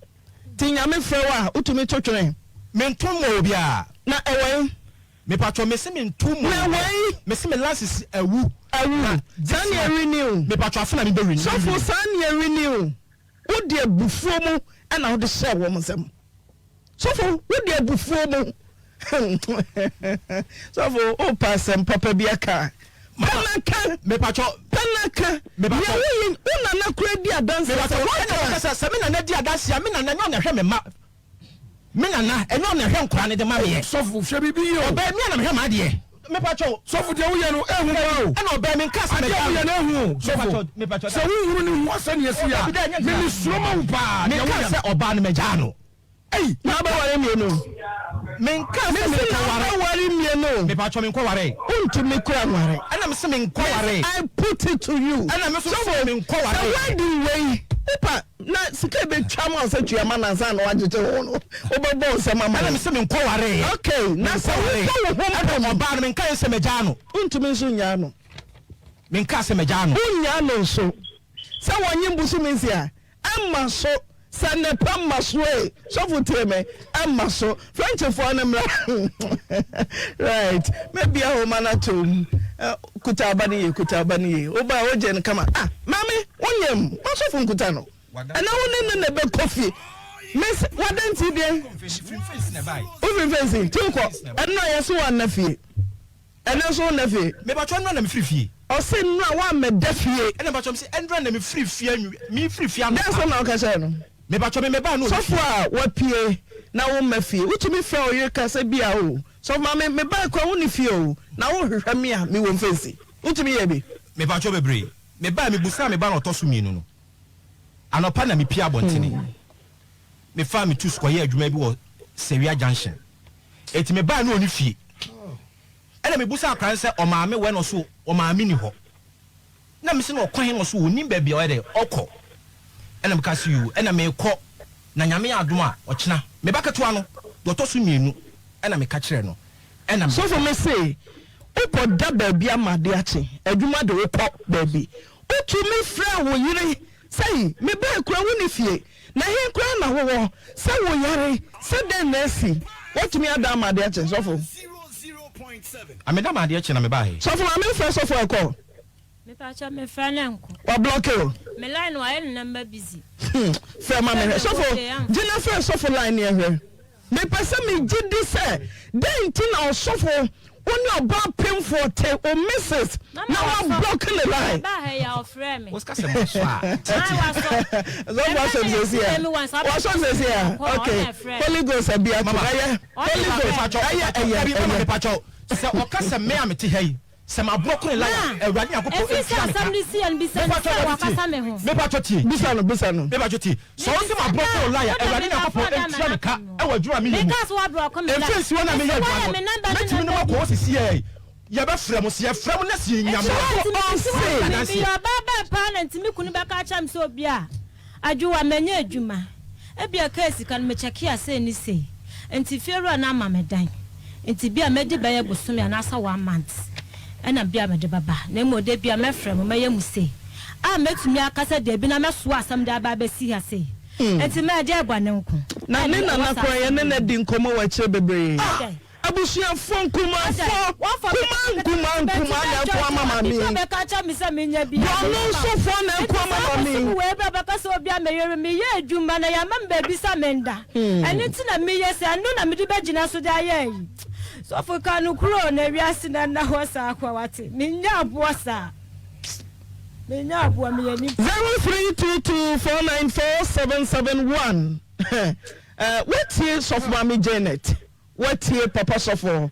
Ting I'm in fro. Ultimate children. Men two more bia. Na away. Me patro me see me two more. Na away. Me see me last is a woo. A woo. Sanya renew. Me patro afuna me be renew. So for Sanya renew. What dear buffo and how the share woman them. So for what dear buffo. So for oh pass and papa biaka. Panaka me patro panaka me patro. We una na credit dance. Me patro. Se me na dia dance ya me na nya hwe me ma. Me na enyo na hwe nkora ne de ma me. So for hwe bibi yo. Oba me na me hwe ma de. Me patro. So for dia wo ye no ehu ba o. And oba me nka se me dia wo ye no ehu. So for me patro. So we huru ni ho asa ne esi ya. Me ni sroma wo pa. Me nka se oba ne meja no. Ei, na ba ware me no. Me nka se me ka ware me no. Me patro me nko ware. Untu me ko ware. Ana me se me nko ware. I put it to you. Ana me so me nko ware. So why do we Opa, na sika be twama o se twama na san no agete ho no. Obebo se mama. Na me se me nko ware. Okay, na se wo ho mo ba no me nka se meja no. Untumi so nya no. Me nka se meja no. Unya no so. Se wonyi mbusu me nsia. Amma so sane pamma so e. So futeme amma so. French for na mra. Right. Maybe a ho manatum. Kutabani ye. Oba oje n kama. Ah, mami, onyem. Maso fun kutano. And I won't in the coffee. Miss, what didn't you do? Open fencing, Tilko, and no, yes, one nephew. And also nephew. Maybe I try to run free fee. Or say no one me deafy. And about some say and run them free fee me free fee. That's what I'm concerned. Maybe I try me no. So far, what PA now me fee. Which me feel you can say be a so mammy me back only feel. Now me won't face it. Which me be? Maybe I try me brave. Me buy me busa me ban or toss me no. And upon me Pia Bontini. Me find me 2 square maybe was Seria Junction. It me buy no fee. And me busa can say o ma me when also o ma mini ho. Na me say no kwan so ni baby o dey oko. And am cast you and I me ko na nyame adom a ochina. Me baka to ano do tosu mienu and I me ka kire no. And am so for me say Upo da baby amade ache adwuma de upo baby utumi fra wo yire say me ba kura wo ni fie na he kura na wo say wo yare say den na si utumi ada amade ache so for 0.7 ameda amade ache na me ba he so for me first of all call me pa cha me fra na nko wa block you me line wa ene number busy fra ma me so for jina first of all line here me pese me gidi say den tin na so for only about paying for te or misses. Now I'm blocking the line. What's that? Okay. Holy Ghost and be a Holy Ghost. So, Ocasa may I meet here? Some are blocking line. Bisano. So I'm blocking liar. I draw me. Because what broke me? Yaba from us, from us, your parent to me couldn't back at him so bia. I do a many juma. A be a case you can make a kia say any say. And if you're an amma medine, and to be a medibay was to me an answer 1 month. And a beer medibaba, name would they be a mefrem, may you say. I met me a casa de binama swa some da baby see her say. And to my dear one uncle. Now, Nina, and then I didn't come over to baby. Abusia fon kuma kwa mama mi be ka cha mi se me nya bi no so fon na kwa mama mi we be ka so bia me yere me ye adwuma na ya mam ba bi sa menda eni ti na me ye se anu na me di be gina so da ye so for ka no kuro na wiase na na ho sa akwa wate me nya abo sa me nya abo me yani 0322494771 what is of Mami Janet? What here, Papa Sofo?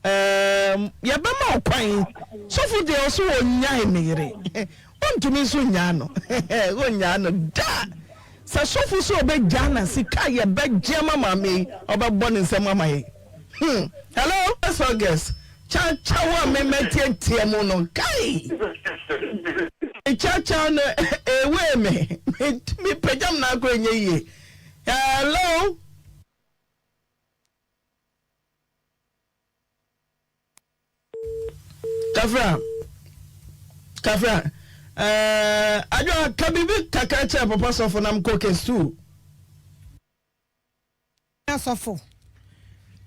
Yabama Quine. Sofo de also on Yamiri. On to me soon Yano. Yano, da. Sofo so big Jana, Sikaya, beg Jama Mami, about Bonnie Samamai. Hello, that's our guest. Chawa me meti tiamono kai. Chacha no ewe me pejam na ko nye. Hello. Kafra. Ajo kabibi kakacha papa sofo nam kokes too. Sofo.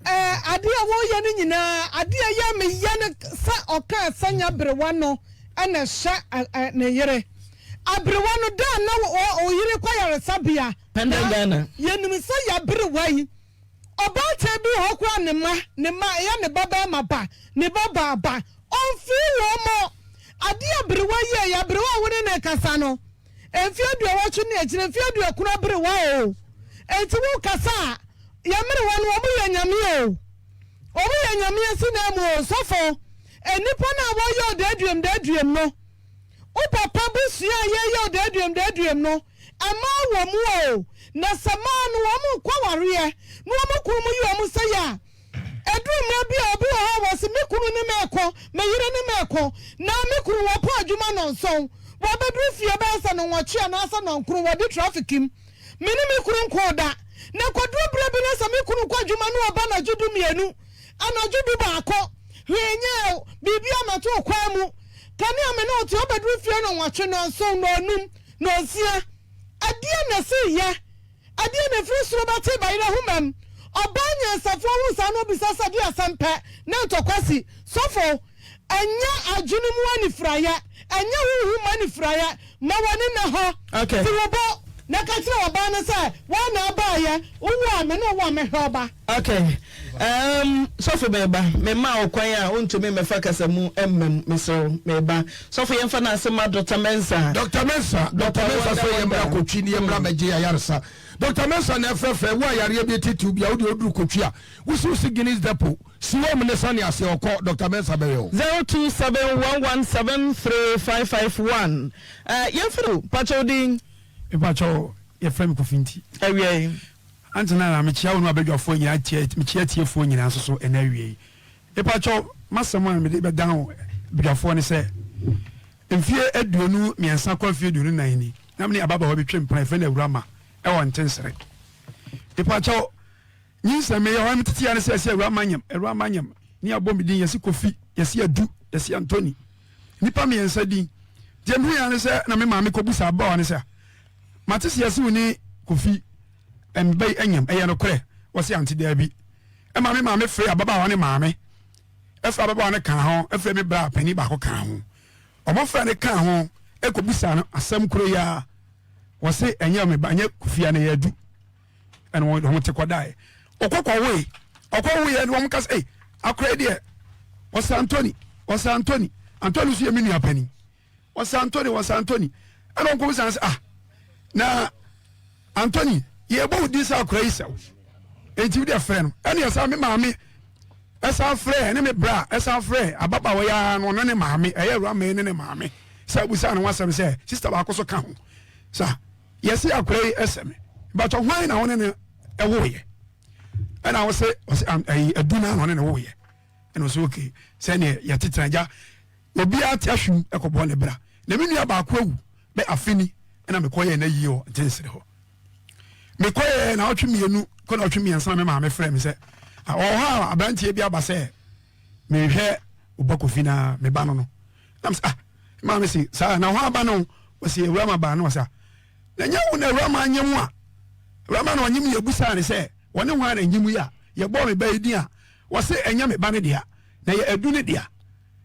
Ade a wo ye ni nyina ade a ya me ye ne sa oka sanya brewa no ana sha ne yere. Abrewa no da na o yire kwa yare sabia. Pendagana. Ye nim so ya brewa yi. Oba te bi ho kwa ne ma ya ne baba maba ne baba ba. On feel more. Adia brewa ye ya brewa woni na kasa no. Enfie du a wachu ne agire enfie du akuna brewa o. Enti wo kasa ya mere wanu omu ya nyame o. Omu ya nyame si na mu sofo. Enipa na wo yo daduem no. O papa busu ya ye daduem no. Ama wo mu o. Na sama no wo mu kwa ware. No wo mu kuru mu yi wo mu se ya. Edru bi obi ho was me kunu ni meko me yire ni meko na me kunu wo po adwuma no nson wo bedru fie be asa no woche na asa no nkuru wo di trafficking me ni me kunu nkoda na kodru bre bi na sa me kunu kwa adwuma no oba na judu mienu ana judu baako hwenye bibia mato kwa mu kani ame na otu bedru fie no woche no nson no anum no nsia adie na se ye adie na firi suro ba te ba ire humam Obanya safo wusa no bisasa di asempe na ntokwasi sofo anya adwunu mu ani fraya anya huhu mani fraya ma woni na ho okay tiwobo na ka kire oba no say one na ba ye wo me no wo me hwe okay so for beba me ma okwan a ontumi me fa kasa mu emmem mesro meba so for yemfa na asema Dr. Mensa so yemra kotwi ni yemra meje ayarsa Dr. Mensa na frefre wo ayare bi titu bia wo de oduru kotwi a wo si Guinness depot si wo me ne sane ase okọ Dr. Mensa be yo 0271173551 yemfro pachodi Pacho yefrem kofinti awie Antena na mechia wonu abedwafo nyina mechia tiefo nyina so ena wie Pacho masema me de dan bedwafo ne se mfie aduonu miensa kwa mfie aduonu nan ni na me ababa ho betwe mpran fe na awurama e won tensere Pacho nyinsa me yo am tete ya ne se awurama nyam ni abomidin yesi kofi yesi adu yesi Anthony nipa miensa din je mu ya ne se na me maame kobusa aba ne se matisi yesi woni kofi embei enyam eya no kore wose anti da bi e maame free ababa wa ne maame efa ababa wa ne kan ho efa me bra pani ba ko kan ho omo fra ne kan ho ekobusa no asem kuro ya wose enyam me ba nye kofi ane ya du ene wo te kodai okokwo we ye no mkas akore de wose Anthony so ye menu apani wose Anthony ene ko busa na Anthony ye bo di sa akora isa enti de friend ene yesa me maame esa frɛ ene me bra esa frɛ ababa wo ya no ne maame eye ru ama ne maame sa busa no wasem sɛ sister ba ko so ka ho sa yesi akora eseme but why na won ne ewo ye ena wo se aduna no ne wo ye ene so okay sɛ ne ya titanja obi ati ahwum ekobo ne bra na me nua ba ko awu be afini ena me koye na yi o tensere ho me koye na otwe mienu ko na otwe miensa me ma me frɛ me sɛ ha abantie bi aba sɛ me hwɛ obakofi na me ba no nam sɛ ma me si sa na ho aba no wasi ewura ba no wasa na nya wo na ewura ma anyem a ewura ma na onyem ye busa ne sɛ wone ho ara anyem yi a ye bɔ me ba edin a wase enya me ba ne dia na ye adu ne dia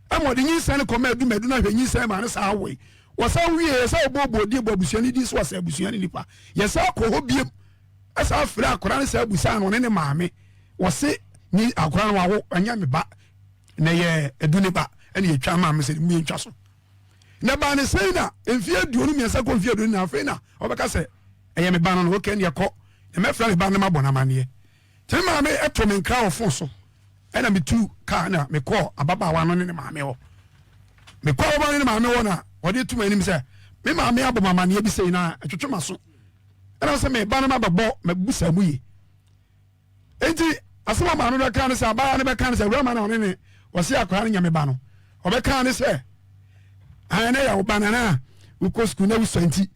amode nyinsa ne kɔma adu madu na hwɛ nyinsa ma ne sa awe wasa wie sa obobo di bobusuani di so wasa abusuani nipa yesa ko hobiem asa afra akora ne sa abusa no ne maame wase ni akora no wawo anya me ba na ye edune ba ene ye twa maame se mu ntwa so na ba ne sei na emfie aduonu miensa ko mfie aduonu na afei na obeka se eye me ba no okay ne yakɔ e me fra me ba ne mabona mane te maame eto me nkra ofo so ena me tu ka na me kɔ ababa wa no ne maame ho me kɔ ababa ne maame ho na odi tuma enim sɛ me maame aboma mane bi sei na atwetwema so ɛna sɛ me ba no mabɔ mabusa mu yi enti asema ma no ka ne sɛ aba ne be ka ne sɛ wura na one ne wɔse akora ne nyame ba no ɔbɛka ne sɛ ane ya obana na uko school na usanti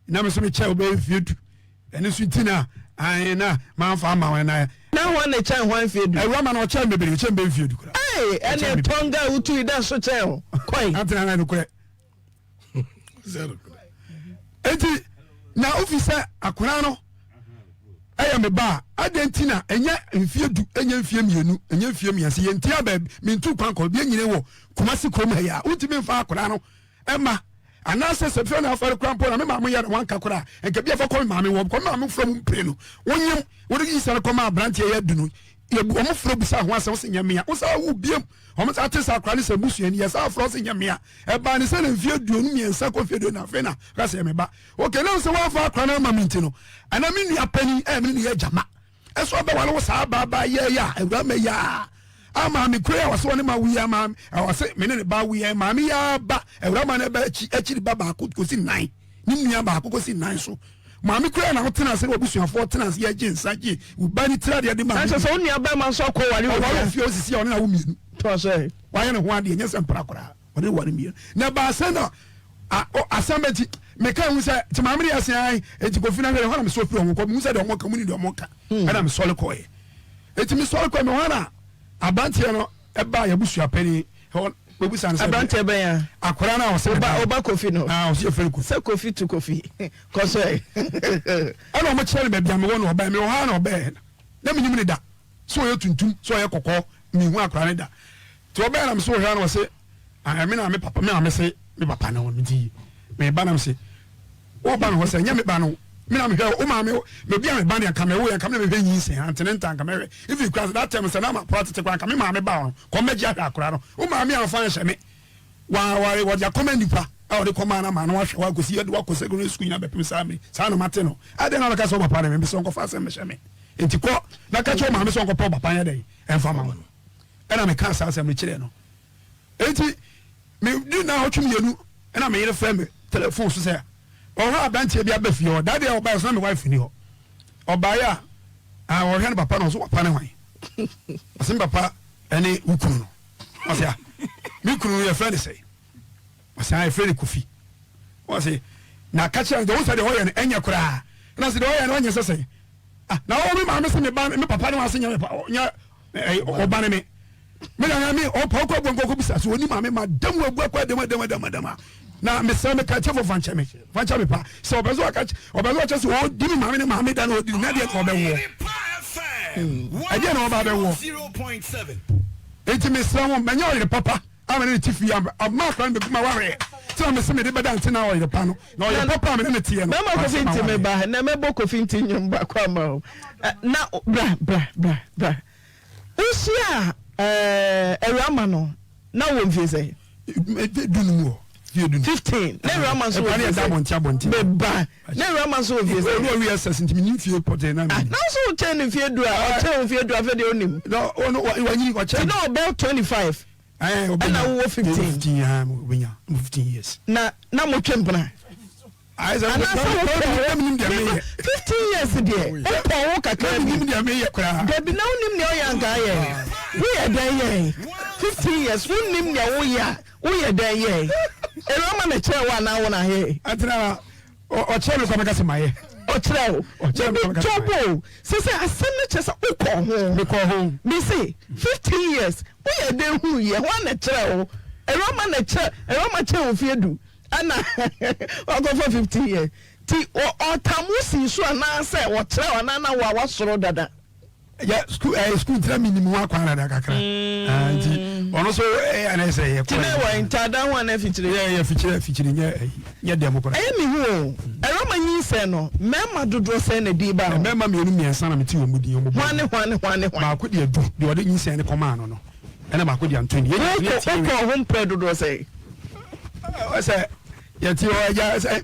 na me so me che oba fiedu ene so ntina na man fa ma wen na ho ne che ho fiedu wura na o che me bere che me fiedu kura ene tonga utu ida so che ho koi antena na no kura zero kura enti na officer akora no aya me ba adentina enya mfiedu enya mfie mienu enya mfie miase ye ntia ba mintu kwan ko bi nyine wo kumasi krom ya untimi mfa akora no ema anase se fe na afare krampo na me ma mo ya wan kakora enka bi afa ko ma me wo ko ma me from mpre no wonyem wodi gi sare ko ma branch ya dunu ye bu omo fro bisa ho asem se nyamia wo sa wu biem omo sa tesa akora ne se busuani ya sa afro se nyamia e ba ne se na mfie duonu miensa ko fie do na fe na ka se me ba okay na se wa fa akora na ma minti no ana me nua pani me nua jama eso ba wale wo sa ba ye ya ewura me ya ama me kura wase woni ma wi ama wase me ne ba wi ma me ya ba ewura ma na ba echi ba ba ko si 9 ni nua ba ko si 9 so ma me kura na hotena se obusuafo tena se ya jinsa ji u ba ni tira de ma so so nua ba ma so ko wale wo fi osisi oni na wo mienu to so wa ye ne ho ade nyesa mpra kora woni wale mienu na ba se no asambeti me ka hu se ti ma me ya se ai eti ko fina hwe ho na me so fi ho ko mu se de ho ka mu ni de ho ka ana me sole ko ye eti me sole ko me ho na abantie no eba ya busua pani ho obusan se abantie ben ya akora na o se oba kofi no o se fere ko se kofi to kofi ko so ana mo chere me bia me won oba me ho na oba na me nyim ne da so ye tuntum so ye kokko me hu akora ne da to oba na me so hwa na o se me na me papa me na me se me papa na won ti me ba na me se o ba no ho se nya me ba no me na me hwe o ma me bia me ban ya ka me wo ya ka me hwe yin sen antenenta ka me hwe if you cross that time say na ma practice kwa ka me ma me ba no ko me gia akora no o ma me anfa hye me wa dia comment pa a de command na ma no hwe wa kosi de wa ko secondary school na bepim sa me sa no mate no ade na ka so papa na me so ko fa se me hye me enti ko na ka cho ma me so ko papa ya dey enfa ma no ena me ka sa me kire no enti me di na otwum yenu ena me yere frame telephone so say o ha abantie bia ba fie o dade o ba so me wife ni ho o ba ya a o hwe papa no so papa ne hwan asim papa ene ukunu no o say mi kunu ye friend say o say I friend kofi o say na kacha de wo say de ho ye ne enya kura na say de ho ye ne onye say na o mi ma me say me ba me papa ne wa say nya o ba ne me na me o pa ko bongo bisa so oni ma me ma dam wa bu akwa dam na me say me ka che for fancha me pa so obezo che so o di mi ma me ne ma me da na o di na de ko be wo aje na o ba be wo 0.7 enti me say won me nya o papa amene tifi am ma kan be kuma wa re so me say me de beda ntina o pa no na o papa me ne tie no me ma ko finti me ba na me bo ko finti nyum ba kwa ma na bra usia Erama no na wo mfise dunu mo 15 na Erama so be ba na Erama so mfise no we assess nti mi fie pote na mi na so ten fie du a o ten fie du a fe de onim no wanyini ko che no about 25 na wo 15 ha mo benya 15 years na mo twempna I said 15 years there o wo kakra mi dia me ye kra da bi na onim ne o yanka ye we are there 15 years we nim ne wo ye there ye Erama na che wa na wo na he atra o che me ko me kase maye o che me tobo se asem ne che sa ukọ ho me say 15 years we are there hu ye wa na che o Erama che o fie du ana o go for 15 years ti o tamusi so na say wo che o na wa soro dada ya school tra minimum akwa na kakra anti ono so ana say ye kwa ti na wa intada ho na fitire ye fitire nya dem ko na mi hu Erama nyi se no mema dodo se na di ba mema me enu miensa na meti omu di omu hwane ma ko di adu di ode nyi se ne koma no ena ma ko di Antoni ye ko ho mpre dodo se o se ye ti o ya se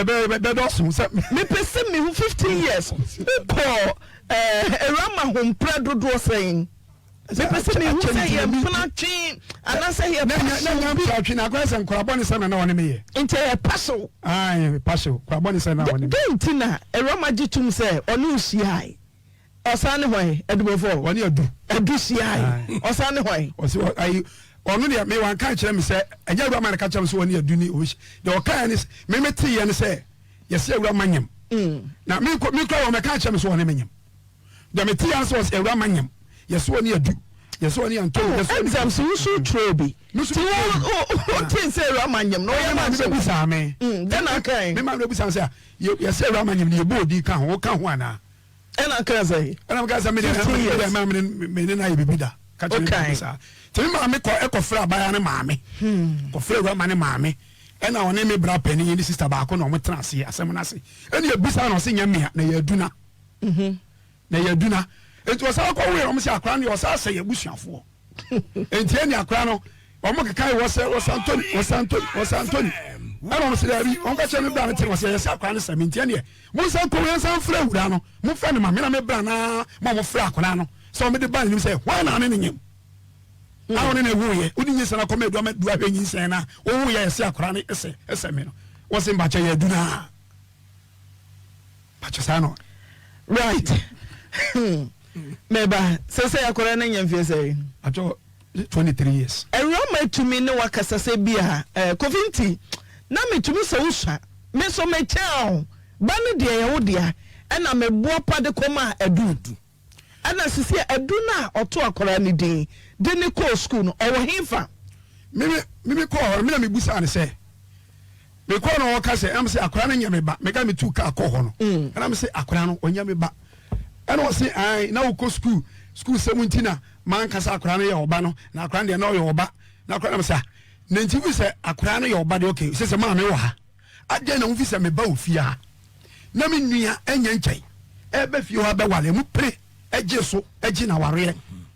be do so me pese me 15 years ko Erama ho mpre dodo se me pese me hu se ye mpna twi ana se ye na bi atwi na kwa se nkorabo ne se na woni me ye inte ye paso paso korabo ne se na woni me dentina Erama gitum se onu usiai osane hwan edubofo woni adu siai osane hwan osi onu de me wan kan kire me se eja Erama na ka kire me se woni adu ni o de o kan ni me meti ye ne se ye se Erama nyam na me ko me kan kire me se woni me nyam de meti ya se Erama nyam ye se woni adu ye se woni Antoni ye se exam so so trobi ti o tin se Erama nyam no ye ma se busa me then akan me ma no busa se ye se Erama nyam ni ye bodi kan ho ana ena kan say ena ka say me de na ye bibida ka che me sa ti ma me ko ekofra abaya ne maame kofra Erama ne maame ena one me bra pani ni sister ba ko no mo transe asem na se ena ye busa no se nyamia na ye aduna na ye aduna enti o sa ko we o mo se akra ne o sa se ye busuafo enti eni akra no o mo kekai wo se Antoni ena mo se da bi on ka che me bra ne te wo se ye se akra ne se me enti eni mo sa ko we san fra wura no mo fa ne ma me na me bra na mo fra akra no so me de ba ni se why na ne nyem awon ne wo ye odi nyisa na ko me do ma do ahwe nyisa na wo wo ye se akra ne ese me no wo se mba che ye aduna pa che sa no right meba se akora na nyamfie se acho 23 years Erama tumi ne wakasa se bia kofinti na metumi se usha me so me chao ba ne de ye wo dia na me bo pa de koma edudu ana sisi edu na oto akora ne din de ne ko school no owo himfa mimi ko ho me na me busa ne se me ko no wo ka se am se akora ne nyame ba me ga me tu ka ko ho no ana me se akora no onyame ba ana wo se ai na wo ko school 17 na man kasa akora no ye oba no na akora de na o ye oba na akora na se na nti wi se akora no ye oba de okay se ma me wo ha ade na wo fi se me ba ofia na me nua enya nkyɛn ebe fie ho abɛwale mu pre egye so egye na ware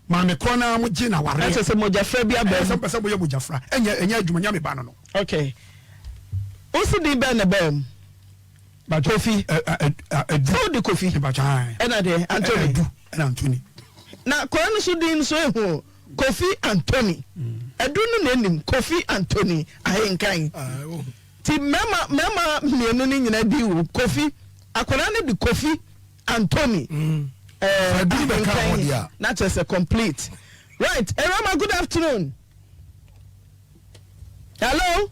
ma me kro na mo gye na ware ese se mojafra bi aba se pese boye mojafra enya adwuma nya me ba no okay osi di ba na ba ba Kofi so di Kofi ba cha ena de Anthony na kwa no so di so ehu Kofi Anthony edu no na nim Kofi Anthony ahenkan ti mema mienu ni nyina di wo Kofi akona ne di Kofi Anthony not as a complete right. Erama, good afternoon. Hello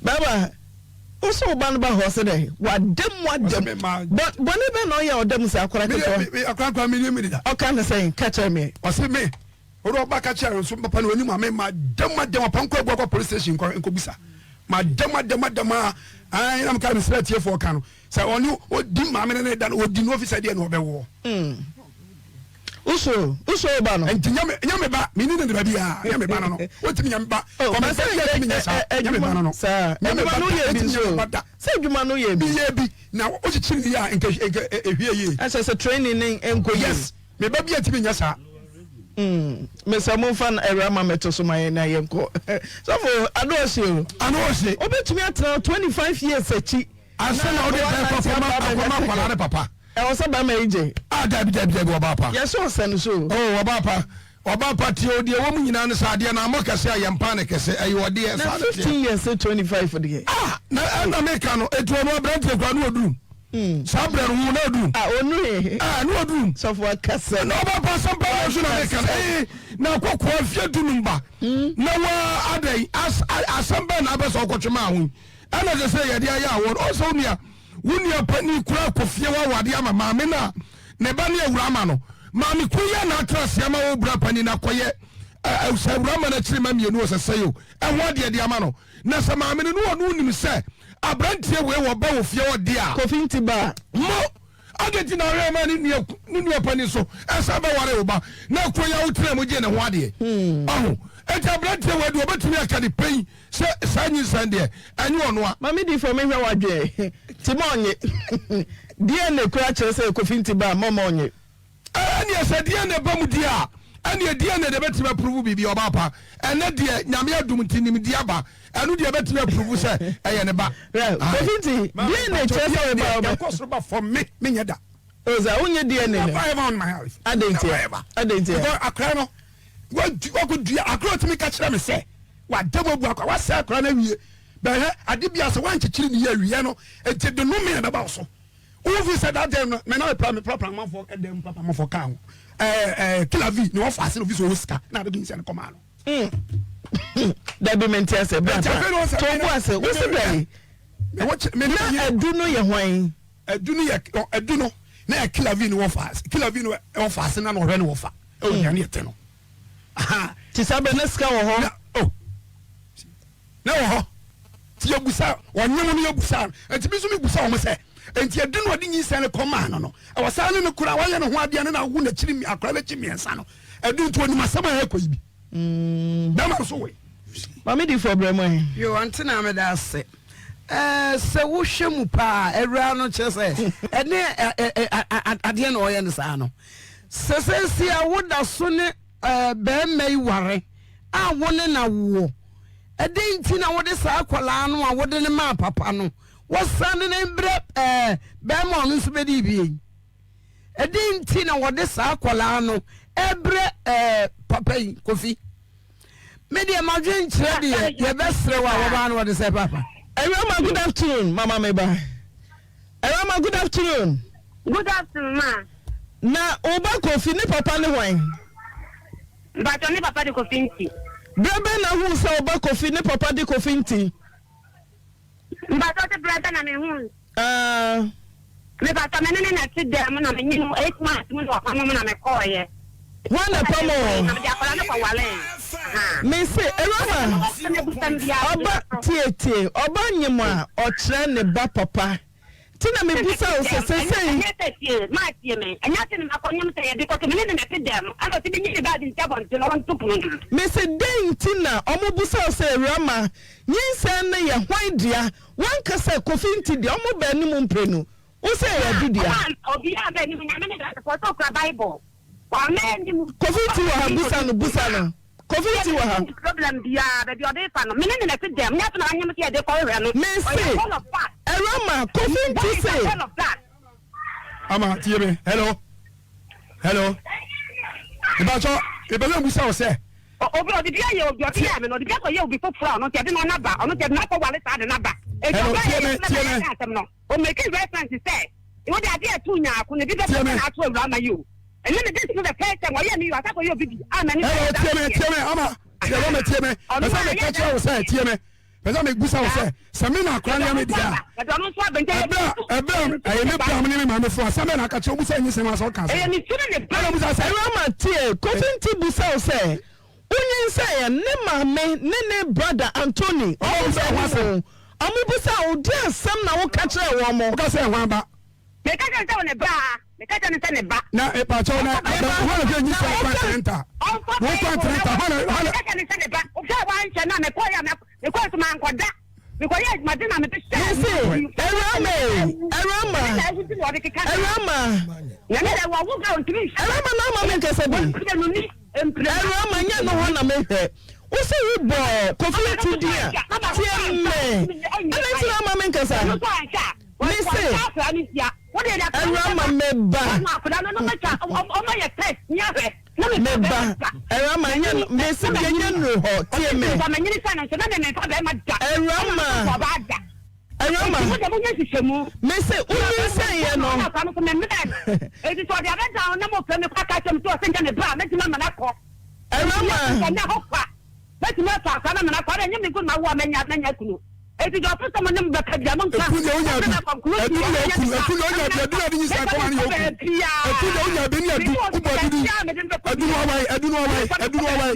Baba also banba horse day what dem but when even know your dem say akora me o can say catch me o say me oro ba catch am so papa no anim ma dem panko egwa police station ko bisa ma dem ai am ka misra tie for kan say onu odi ma me ne dan odi no officer dey no obewo uso ba no enti nyame ba me ni ne ba bia nyame ba no wotimi nyame ba o ma say nyame ba no sir nyame ba no ye bi so say dwuma no ye bi na o chichiri ya nke ehwie ye as a training enko yes me ba bia timi nya sa me samo fan Erama meto so my na yenko so for adose obetumi atra 25 years achi asana ode performa kwala papa e wo se ba ma ije dabi oba pa yes o sen so oba pa ti odi wo mu nyina ne saade na amokase ayempa ne kese ayi ode e saade 15 years 25 for the na America no etu no brand kwa no odum sabre no na odum onu no odum so for kase no oba pa sampa no so na America na kwakwa afia dunumba na wa adai asamba na abeso okotwema ho ana je say yede aya awon also nia wunia pani kura kofie wa wade ama maame na ne ba ne awura ama no maame kuya na atrase ama wo bra pani na koye awura ama na kire ma mienu oseseyo ehwo de ama no na sa maame no onu nim se abrantie we wo ba wo fie wo de a kofinti ba mo ageti na re ma ni nua pani so esa ba ware wo ba na koya wo tire mo je ne ho ade eta abrantie we de obetumi aka de pen se sanyi sande anyi ono a mami di for me hwe wadwe timonye DNA kura chere se kofinti ba mama onye ani esa DNA ba mu dia ani DNA de betime approve bibi oba pa ene de nyame adum tinim dia ba anu de betime approve se eye ne ba kofinti DNA chere se ba course ba for me nyeda oza onye DNA I have on my house adentia go akra no go go dia akra timi ka kire me se wa debobu akwa wa se akra na wie ba he ade bia se wan chichiri ni ya wie no enti de no me na ba so Uvi said that them me na proper man for them papa man for kan kilavi no fast no viso huska na be nsi an komano da be mentia se bra to bo ase wo se bra me watch me na adu no ye hwan adu no na kilavi no fast kilavi no fast na no hwe no fa o nya ne te no aha ti sabe na ska wo ho na wo ho ti yobusa wonyem no yobusa enti bi so me busa wo mo se enti adunu odi nyisa ne koma no awasa ne kura wa ye ne ho ade ne na wo na chiri mi akra na chimi ensa no adunu to oni masama ha koyi bi dama so we mami di for bremo yo antina me da se se wo hwemu pa awura no che se ene ade na oye ne sa no se a wo da so ne be mai ware a wo ne na wo enti na wo de sa akwala no a wo de ne ma papa no wasane ne bre be ma no so be di bi enti na wo de sa akwala no ebre papa yi Kofi media madwen kire de ye be sere wa wo ba no wo de say papa Erama, good afternoon mama meba Erama, good afternoon ma na oba Kofi ne papa ne hwan ba to ne papa de Kofi nti bebe na hu se oba Kofi ne papa de Kofi nti ba to te brother na me hu me ba to me ne na ti dem na me nyi 8 months mu no pamo na me koye wana pamo na me akola na kwa wale me se Erama oba tie oba nyimo a o kire ne ba papa tina me busa o se ma tie me anya tin ma konyam se ye de ko me ne na dem ando ti ni ba di tabon ti lon tu pun me se den tina omo busa o se rama nyinsa na ye hwan dia wan kasa kofinti dia omo ba ni mu mprenu o se ya dudia obi aba ni nya me ne da ko to kra bible wa me ndi mu kofinti wa busa no kofinti wa problem dia be di ode fa no me ne na ti dem nya to na anya me ti de ko hwe no me se rama kofinti se ama tie me hello ibacho ibele busa o se obi odi bia ye obi odi ya me no odi bia ko ye obi fofura no te de no na ba ono te na ko wale sa de na ba e jo ba no o make reference say e wo de ade atu nya ko ne bi be na atu awura ma you and then this is the first time why you ata ko ye obi ama ni tie me ama tie me asa me catch o say tie me pesa me busa o say samina akran ya me dia ebe ayi me bra me ma me fo asa me na catch o busa nyi sema so kan e ni tuna ne bra busa say rama tie kofinti busa o say onye nsa ya ne mame ne brother Anthony amubusa odi asam na wo ka kire wo mo ka say hwan ba me ka kire wo ne bra me ka kire ne ba na e pa cho na hwan ke nyi say kwantenta wo kwantenta hwan ka kire ne ba o fa wa nche na me ko ya me ko so man koda me ko ya ma de na me be say erama ya me da wo ga on timi erama na ma me nkese bi erama nya no ho na me hwe o se wi bo kofinti dia tie me ana ti na ma me nkese me say erama me ba meba erama nya me se bi nya no ho tie me erama me se unu say ye no e ti so dia beta na mo pe me kwa ka chem to se nya ne bra me ti ma na ko erama na ho kwa me ti ma ta ka na na ko nya me ku na wo me nya na nya kunu e ti do pe so mo ne be ka dia mo nka ku nya onya bi ni sa ko ani yoku ku nya onya be ni adu ubodi adunu wai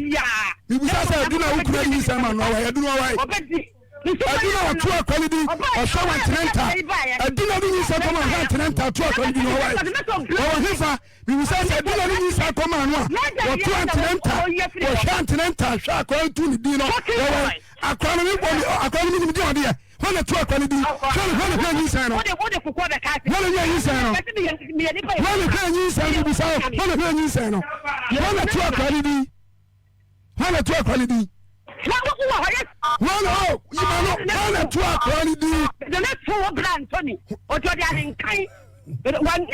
mi bu sa adu na ukura ni sa ma no wai adunu wai aduna watu akwalidi osho wa tenenta aduna ni sa ko ma ha tenenta tu akwalidi no wai o hifa mi bu sa aduna ni sa ko ma no watu tenenta o sha tenenta sha ko tu ni di no wai akwani mi bo akwani mi di odi e wona tu akwalidi wona ni sa no wona ni sa no wona ni sa ni bu sa wona ni sa no wona tu akwalidi Wala wala tu akwalidi the next four brand Tony o to dia nin kai wan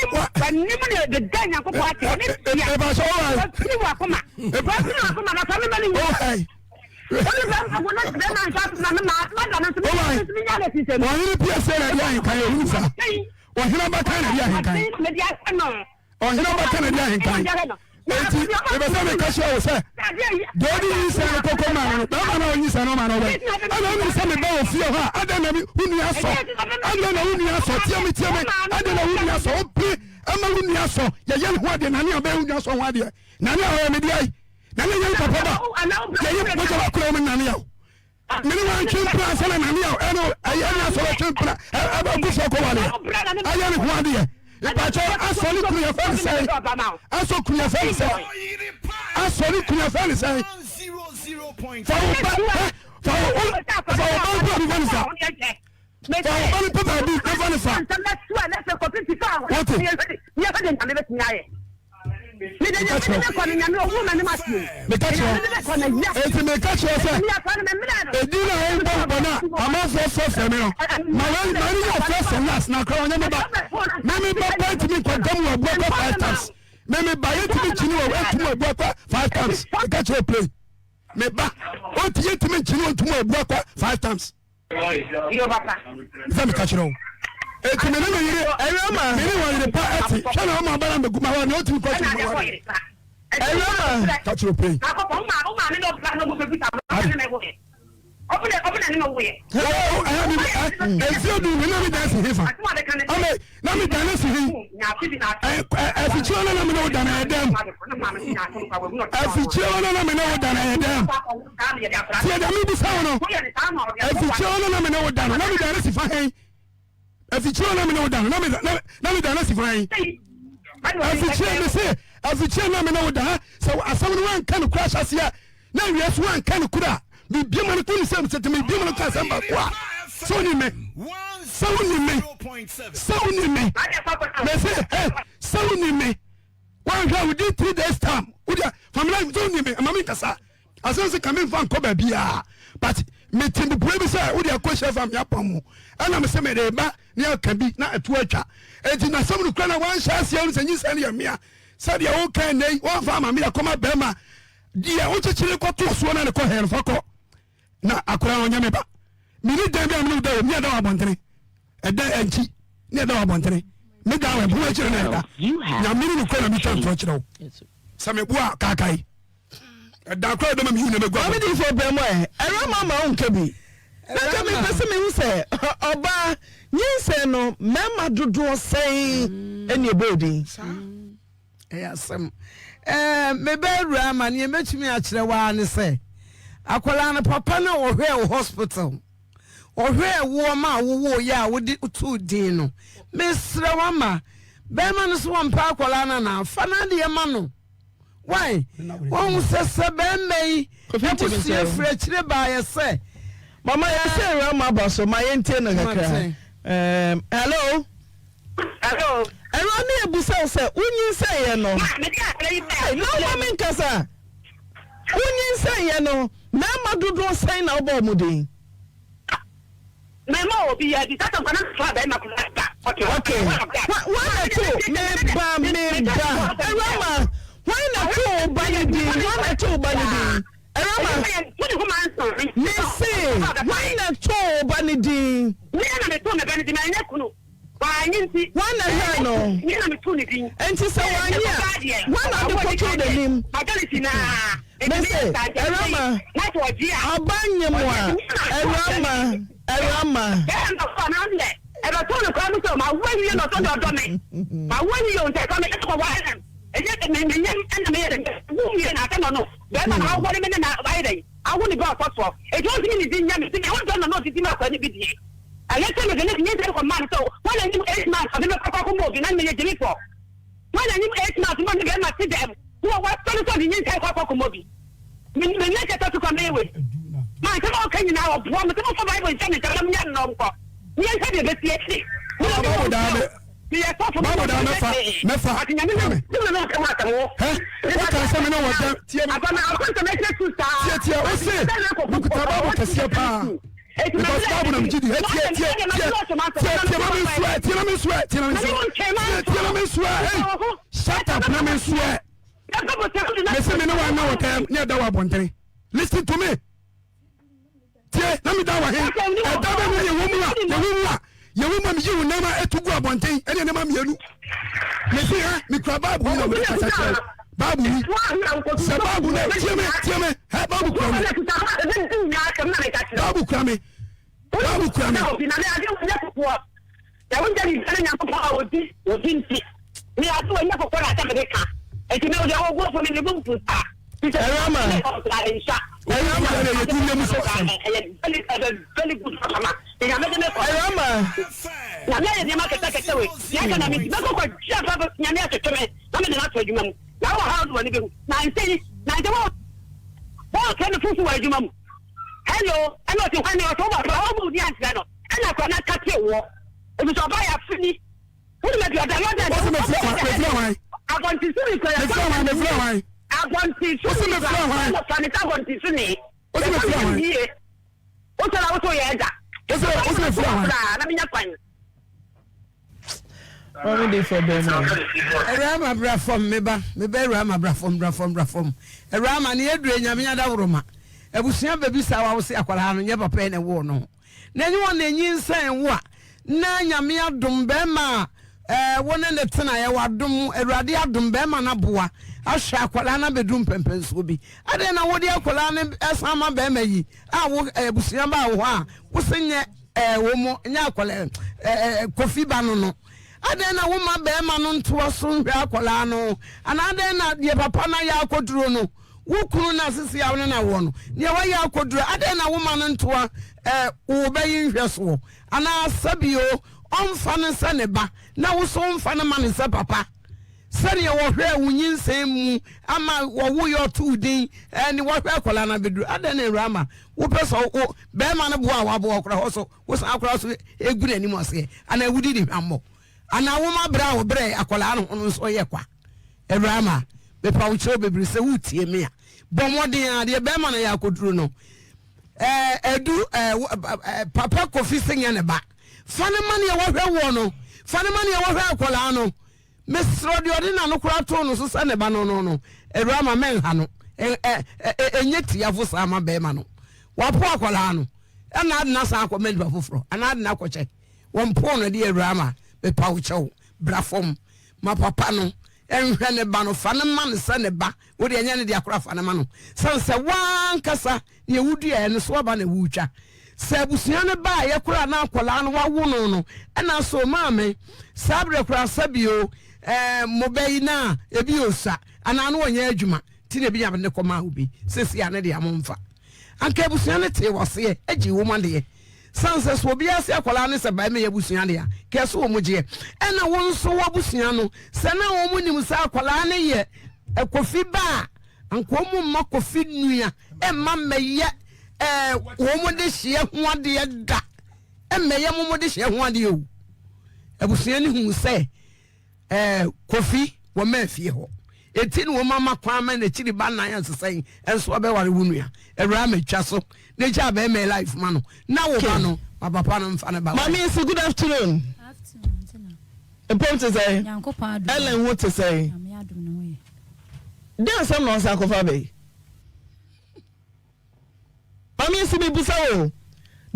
ni the danya ko kwa ti ni e ba so wa ni wa kuma e ba ni wa kuma na ka me mali wo ai oni ba ko na de na sa na na so ni ya le si se mo ni pia se na dia hin kan e hu sa o hina ba kan na dia hin kan me dia no o hina ba kan na dia hin kan eti ebe se me ka show se dodi ni se ko ko ma no ba na onyi se no ma no we ana mi se me ba o fie ha ada na mi unu aso ada na unu aso tie me ada na unu aso opi ama unu aso ye ye ho ade na ne oba unu aso ho ade na ne o me di ai na ne ye papa ba ye ye ko ba ko me na ne ya me ne wan twin plan se na ne ya eno aye na aso twin plan aba ku so ko wale aye ne ho ade Ibacho asoli kunya fani say aso kunya fani say asoli kunya fani say 00.5 Meme buy it to me chinu o to 5 times. Catch your play. Me ba o tie to me chinu to mo buakwa 5 times. Yo papa. Femi catch no. E to me no yire erama. Me ni wa pa ati. Sha na o ma ba na beguma wa na o ti catch no wa. Erama. Catch your play. O ma me no plan no go be ta. Open ni no we. Oh, I have if you do we no be dance here. Ame na me dance here. If you no me no dance dem. If you no me no dance dem. See da me be say no. If you no me no dance, no me dance fa hen. afikyire na me no da na me da si fine afikyire me say afikyire na me no da so asam no wan kan crash asia na wiase wan kan kura bi biama no kun sem sete me biama no kan sem ba kwa so ni me me say so ni me wan ga we did 3 days time we family so ni me mama kasa asense coming from Kobe bia but me tin the problem say we dey question from yapam ana me say me dey ba na ka bi na atu atwa enti na some no kra na wan sha sia no sanyi sane ya mia say dey o kan nei wan fa ma me akoma be ma dia o chichire ko to so na ne ko her fa ko na akora onya me ba me ni dem be me da me da abontere eda enchi ne da abontere me da we bu chire na da na me ni ko na mi tan to chire o sa me bua kakai da kwa do me hu na me gwa me di fo be mo era mama on kebi na ka me pese me hu se oba nyinse no mema dodo sei eni ebodi asem me be rua ma ne metumi a kire wa ne se akola na papa na ohwe hospital ohwe wo ma wo ya wo di tu din no mesre wa ma be ma no so mpa akola na fa na de ma no why won se be mei ebusie frɛ kire ba ye se mama ya say ra ma ba so ma yente na kakra hello ero ni ebusa se unyin se ye no no mama nkasa unyin se ye no na ma dodo se na obo mudin mama obi ya di tata kana fa ba na kula okay why to me ba erama why na to banidi why na to banidi erama me say why na to banidi we na me to me banidi na nyakunu wa nyinti why na here no me na me to ni din enti say wanya why na the control the name magality na me say erama na to dia abanye mo erama eba to no kwa so ma wani yo no to do me ma wani yo nte kwa me to wa na eje ke me nyem na me yere wu mi na ka no be ma na wo me na ba dai awu ni ba so e jo ti ni din nyam ti e won do no ti ma kwa ni bi di ale se me ne ni ko man so wala ni 8 months abi me kwa ko mo bi na me ye jimi for wala ni 8 months mo ni be ma ti dem wo wa so ni ni kwa ko mo bi me ne ke to kwa me we ma ka mo kan ni na wo bo me to mo fa bible ni ta na me no ko ni en se be tie ti babu da mefa waka sɛ me ne wɔda tie wo se mekuta babu kɛseɛ paa because babu na megye di tie na me nsoɛ shut up na me nsoɛ mese me ne wa na wɔda ne ɛda wɔ abɔntere listen to me tie na me da wɔ he ɛda bɛ mu yɛwɔ mu a yewu ma mi yewu nama etugu abonten ene nama mienu me fi ha mi kra babu ni me kasa kra babu ni se babu na tieme ha babu kra me babu kra me na me ade wo nyako ya wo jani dane nyako pa odi nti ni ato wo nyako na ta me ka enti me wo de wo go fo me ne bu fu ta erama ye tunye mu so very good mama ya me de erama na me de ma kete we ya kana mi ba ko ja ba nya me atotome na me na to adwuma mu na wo ha do ni be na nse na de wo kan fufu wa adwuma mu hello ana ti kwan o to ba o mu di antra no ana ko na kate wo e bi so ba ya fini wo me bi ada lo da agonti suri ko ya agonti suri ko sanita agonti suri o se me fly o se la o to ye da o se fly na me nya kwan What do for them? Rama bra from me be Rama bra from Rama ne edure nyame da woroma abusua baby sa wa wo se akwara no nye papa ne wo no na nyi won na nyi nsan wo a na nyame adom be ma wona ne tena ye wadom awurade adom be ma na boa ahwa akwara na bedum pempenso bi ade na wo de akwara ne asama be ma yi a wo abusua ba wo a wo se nye wo mo nya akwara kofi ba no ade na wo ma be ma no nto so hwe akwara no ana ade na de papa na ya akoduro no wo kunu na sisi ya wo na wo no ne wa ya akoduro ade na wo ma no nto wo be yi hwe so ana sabio ɔmfa ne nsa ne ba na wo so ɔmfa ne ma ne nsa papa sɛdeɛ wɔhwɛ wo nyinsɛn mu ama wɔwo yɛ ɔto din ne wɔhwɛ akwadaa na beduru ada ne rama wopɛ sɛ wo bɛrima no boa a waboa ɔkora hɔ so wo san akora so egu n'anim ɔseɛ ana wudi ne hwammɔ ana woma brɛ a wɔbrɛ akwadaa no ho no nso ɔyɛ kwa rama bepa wo kyerɛ bebree sɛ wotie me a bɔ mmɔden a deɛ bɛrima no yɛ akoduro no papa kofi sɛnyɛ ne ba fa ne ma ne yɛ wɔhwɛ wɔ no fa ne ma ne yɛ wɔhwɛ akwadaa no mesro de odi na no kura to no so sa ne ba no Rama menha no enye tiafo sa ma be ma no wapo akwala no na ade na sa akwa menipa foforo ana ade na akwache won po no de Rama be pa wo chew brafom ma papa no enhwe ne ba no fa ne ma ne sa ne ba wo de enye ne de akora fa ne ma no se wan kasa ne wudua ne so ba na wutwa se abusua ne ba ye kura na akwala no wa wo no na so ma me sabre kura sabio mobai na ebi osa ana no onye adwuma ti na bi ya ne koma obi sesi ane de amomfa anka busua ne te wose agi wo ma de sanse so obi ase akwala ne se ba me busua de ya keso wo mugye ena won so wo busua no se na wo munim sa akwala ne ye ekofi ba anko mu ma kofi nua emma meye wo mu de hye ho ade da emmeye mu de hye ho ade o abusua ne hu se kofi wo ma fie ho eti no mama kwama na chiri ba nan ansesai enso be ware wunua ewura ma twa so na ja be me life ma no na wo ba no papa no mfa ne ba mami is good afternoon important say Ellen what to say dan sam no sa kofa be mami is be busa o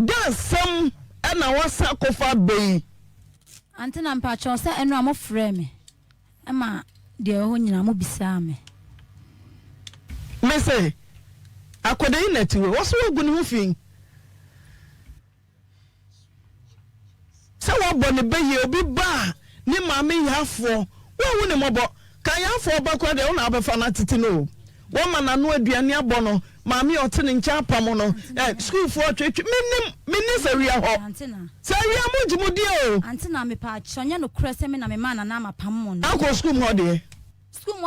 dan sam na wasa kofa be Antena mpacho se enu amofre me ema de ho nyina mo bisa me say akoda yi natiwe woso ogu ne ho fin se wo bo ne beye obi ba ni maame yafo wo ne mobo kan yafo ba kwa de wo na abefa na titi no wo ma na no aduane abo no maame ote ne ncha pam no school for twetwe minim saria ho saria mo jimudi o antena me pa chonye no krese me na me mana na mapam mo no akọ school mo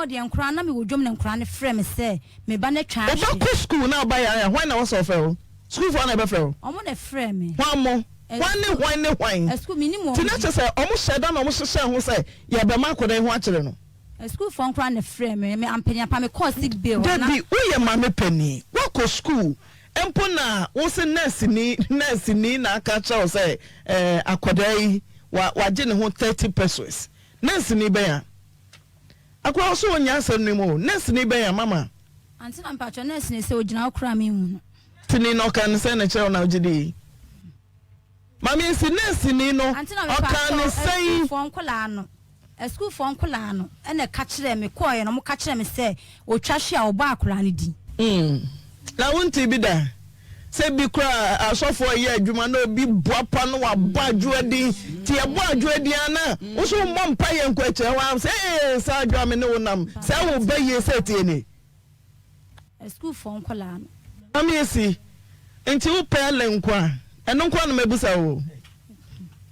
de nkura na me wodwom ne nkura ne frɛ me sɛ me ba ne twa ahwe ba school na ba ya hwan na wo so frɛ o school for na be frɛ o omo ne frɛ me hwan mo hwan ne school minimum tina che sɛ omo hyɛda na omo hyehyɛ ho sɛ ya be ma akɔda ho akyere no school for nkura ne frɛ me ampanya pa me call sick bill na Debbie wo ye ma me pani wo ko school empo na wo se nurse ni na aka cha wo sɛ akɔda yi wa gye ne ho 30 pesos nurse ni be ya akwa so onya asem ni mo nurse ni be ya mama anti na mpacho nurse ni se ogina okura me hu tini no kan se na kire na ogidi mami si nurse ni no okan sei fon kola no school fon kola no ene ka kire me ko ye no mo ka kire me se otwa hwe a oba akura ne di na wonti bi da se bi kura asofo ye adwuma na obi boapa no wa boadwoadi ti e boadwoadi ana wo so mo mpa ye nkwa che wa se sa adwa me ne wonam se wo ba ye se tie ni school fon kola no amiesi enti wo pe lenkwa eno nkwa no mebusa wo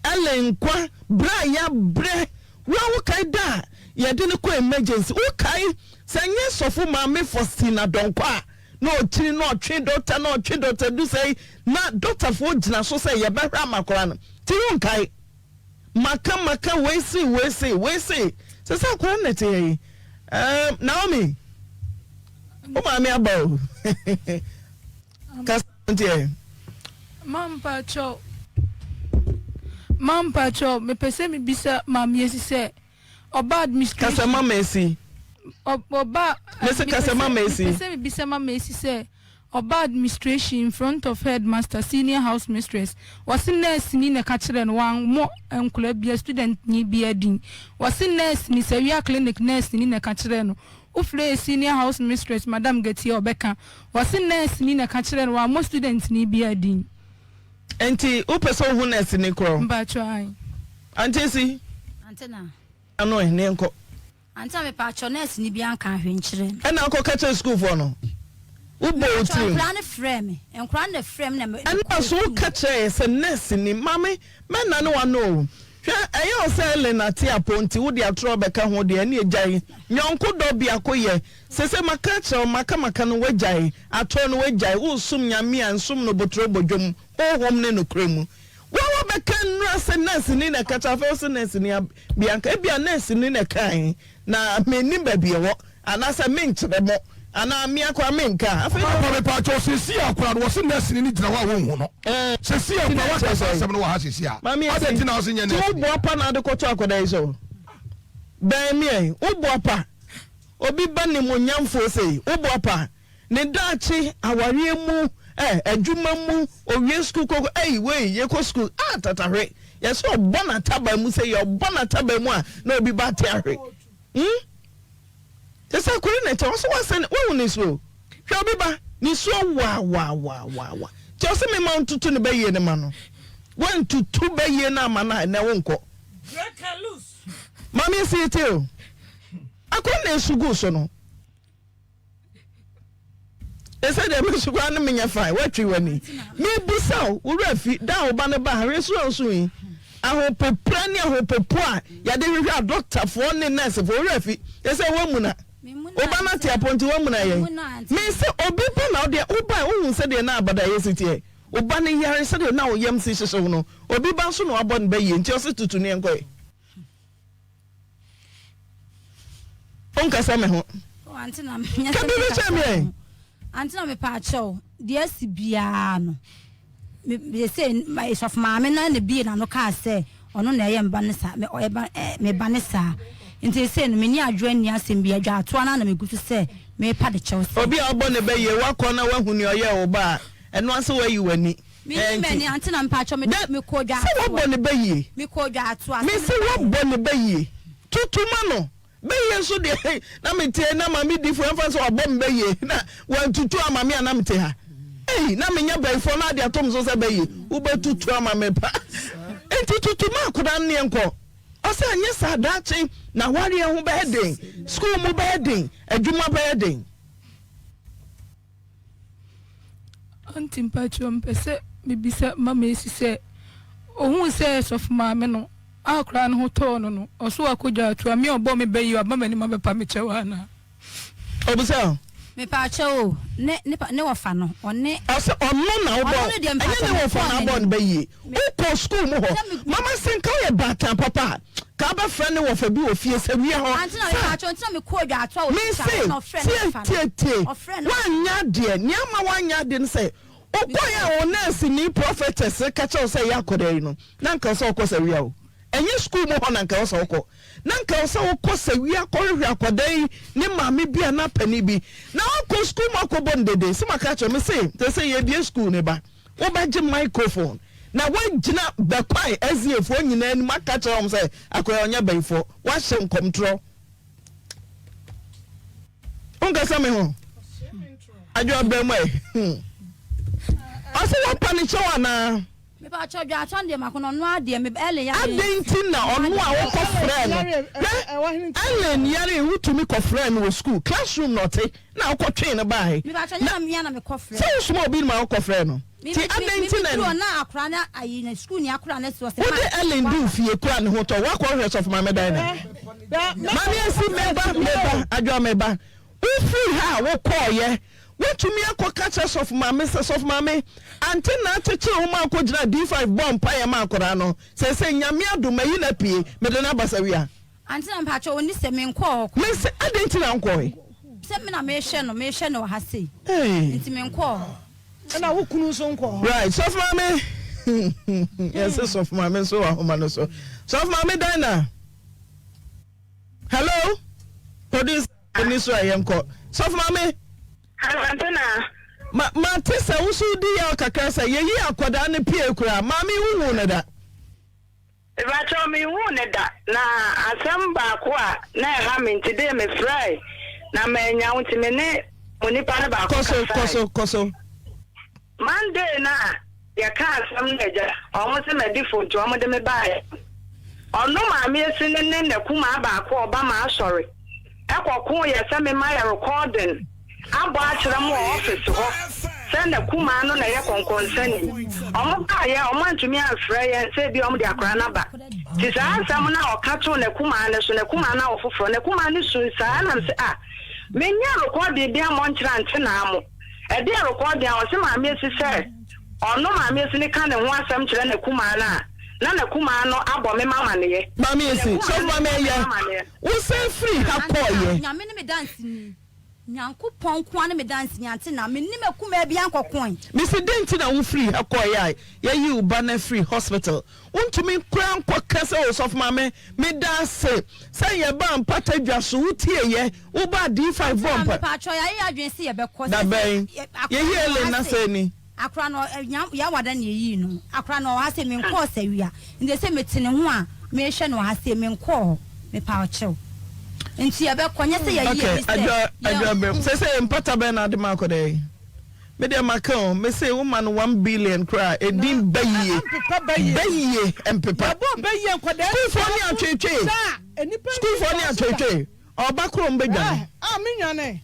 alenkwa bra ya bre wo kai da ye de ne ko emergency wo kai se nye sofo ma me Faustina donkwa no tiri no twe doctor do say na doctor fo gina so say ye behwa makora no ti won kai maka we say se sa ko na te Naomi o ma me aba kasante Mampa cho me pese mi bisa mami esi se oba administration kasama mesi oba Mr. Kasama Messi. Pese mi bisa mama esi se oba administration in front of headmaster senior house mistress wasi nurse ni na ka kire no wan mo enkula bia student ni bia din wasi nurse ni se wia clinic nurse ni na ka kire no ufle senior house mistress madam Geti obeka wasi nurse ni na ka kire no wan mo student ni bia din enti upeso hu nurse ni kro mba chai antesi antena ano ne enko anta me pa nurse ni bia nka hwenkire ena akọ kacha school for no ubo otu nkra ne frame na me ena so kacha se nurse ni mame me na ne wa no Ayo say Elena tia ponti wo dia tro beka ho de ani agyan nyonko do bia koye sese maka che maka no wagyan ato no wagyan wo sum nyame ansum no botro bodwom ohom ne no kremu wo beka nra se nurse ni na kacha fe se nurse ni bianka e bia nurse ni na kan na menim ba bia wo anasa menkyere mo ana mi akwa menka afa ko pa cho sesi akwa wo se nurse ni gyina wa wo hu no sesi akwa wa ka asem no wa ha sesi a ade tina wo se nya na wo bo pa na de ko to akoda iso ben mi wo bo pa obi ba ne mo nyamfo sei wo bo pa ne dachi aware mu adwuma mu owie school ko we ye ko school tatahwe ye so bona taba mu sei ye bona taba mu a na obi ba te ahwe Tesa kuri na to so wasen wo ni so hwe obi ba ni so wa je se me ma ntutu ne baye ne ma no wan tutu baye na ma na wonko mami si te o akwa na esugu so no ese de me sugu an me nya fine watwi wani me busaw wo rafi da oba ne ba hare so yi aho pepra ni aho pepo a ya de hwe doctor fo ne nurse fo rafi ese wo mu na Obama ti aponti wo mu na ye me se obi pa na ode oba ohun se de na abada ye sitie oba ne yare se de na oyem si hyehyɛ no obi ba so no abon ba ye nti o se tutu ne enkoe onka sa me ho anti na me ka bi che me anti na me pa cho de asibia no me se my sof maame na ne bi na no ka se ono na ye mba ne sa me ba ne sa nti se no meni adwani asem bi adwa ato ana na megutu se me pa de chew se obi abo ne be ye wakọ na wahu ne oye oba eno ase wayi wani me anti na mpa cho me ko dwa se wabo ne be ye me ko dwa ato me se wabo ne be ye tutuma no be ye so de na me tie na ma me different fa so wabo me be ye na wan tutu ama me na me te ha na me nya be fo na de atom so se be ye wo be tutu ama me pa enti tutuma akoda ne enko ose anye sadachi na wari ehun be den school mu be den adwuma be den anti mpacho mpese bibisa mama esi se ohun se sof maame no akra no to no oso akodwa atu ame obo me be yi abama ni ma be pa me chewa na obusa me pa cho ne wafa no one ase onno na obo enye ne wafa na obo be yi uko school mu ho mama senka ye bata papa ka ba friend wafa bi ofie se wi ho anti na me pa cho nti na me ko dwa ato o no friend wanya de ni ama wanya de ne se okoya o nurse ni prophetess ka che o se yakoda yi no na nka so okosa wi ho enye school mu ho na nka so okọ na nka so okosa wi akọrehwe akoda yi ni maame bia na pani bi na okọ school mu akọbọ ndede se maka che me se te se ye bia school ne ba wo ba je microphone na wagina bekwai aziefo nyina ni maka che om se akoya onya baifo wa hye nkomtro onka sa me ho ajo abemai ase wa pani che wana me ba cho dwa ato de makono no ade me ele ya adenti na onu a wo kofre no ellen yare hutumi kofre no school classroom not na wo kotwe ne bai me ba cho nya me ya na me kofre so small bi ma wo kofre no ti adenti na akra na ayi na school ni akra na so se wo de ellen du fie kura ne ho to wa ko hwe of mama dai na mami esi meba adwo meba ufi ha wo koye wetumi akoka church of mama of mama antina teche o ma akogina D5 bomb pa ya ma akora no se nyame adoma yi na pie me de na basawia antina mpacho oni se me nko me se adentina nko se me na me hye no ha sei enti me nko na wo kunu so nko right so of mama yes of mama so ahoma no so of mama Dina hello produce oni so ayemko so of mama Antena ma tesa wusu di ya kakra sa yeyi akoda ne pie kura mami wu ne da ba cho mi wu ne da na asem ba ko a na ha me ntide me fry na me nya wuti me ne oni pa ne ba koso Monday na ya ka asem ne ja o mo se me di photo o mo de me ba e onu ma mi esi ne kuma ba ko oba ma asori ekokun ye se me ma ya recording abo achira mo office ho send the Kumano na ye concerning. Omoka ye omantumi afra ye say bi om de akra na ba. Ti sa asam na okato na Kumano so na Kumana ofofro na Kumani su sa na say menya record de amontra nte na amo. E de record de o se ma me si say ono ma me si ne kan ne ho asam kire na Kumana na Kumano abo me mama ne ye. Mama esi so mama ye. Wo say free hakoye. Nya me ne me dance ni. Nyanko ponkwan me dance nyante na me ni me kuma bia nkokon. Me se denti na wo free hakoye ye yi u bana free hospital. Untumi kura nkoka se wo sof mama me dance. Say ye ba mpata dwaso wutie ye. Wo ba D5 bomb. Me pa cho ya ye adwen se ye be ko. Da ben. Ye hele na se ni. Akra no ya wada na yi no. Akra no ha se me nko sawia. Nde se metene ho a me hwe no ha se me nko me pa ochew. Nti ya be konye se ya yi okay adwa say mpata be na de makode me de makon me say woman 1 billion cry edin bayiye empepa bayiye nkode school for ni atwetwe school for ni atwetwe oba kro mbedwan me nwane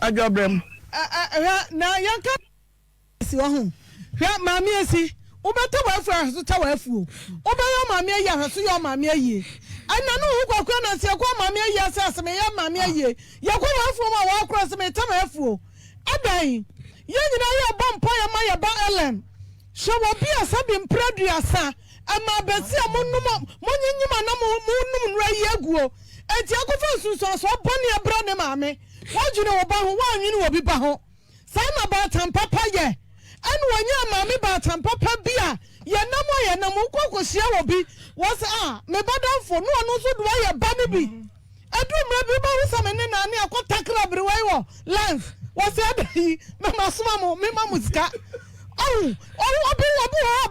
adwa brem na yanka si wo hu hwa mami esi ubeta wafu so ta wafu obeyo mami ayi ahweso yo mami ayi ana no hu kwakwa na se kwa mami ayi asase me ya mami ayi yakwa wafu ma wa cross me ta wafu adan ye nyina ya bompo ya ma ya ba elen so wo bi asabi mpraduasa ama besi amunum monyinyima na munum nra yi aguo enti akofa suso so boni abra ne mami wajune wo ba ho wanwini wo bi ba ho sai na ba tam papa ye anu wanya mami ba tam papa bia ye nam kokosia wo bi was me badanfo no anu so do ya ba ne bi adumra bi ba wo same ne na ne akotakra briwai wo life was adayi me masoma mo me mamuska obi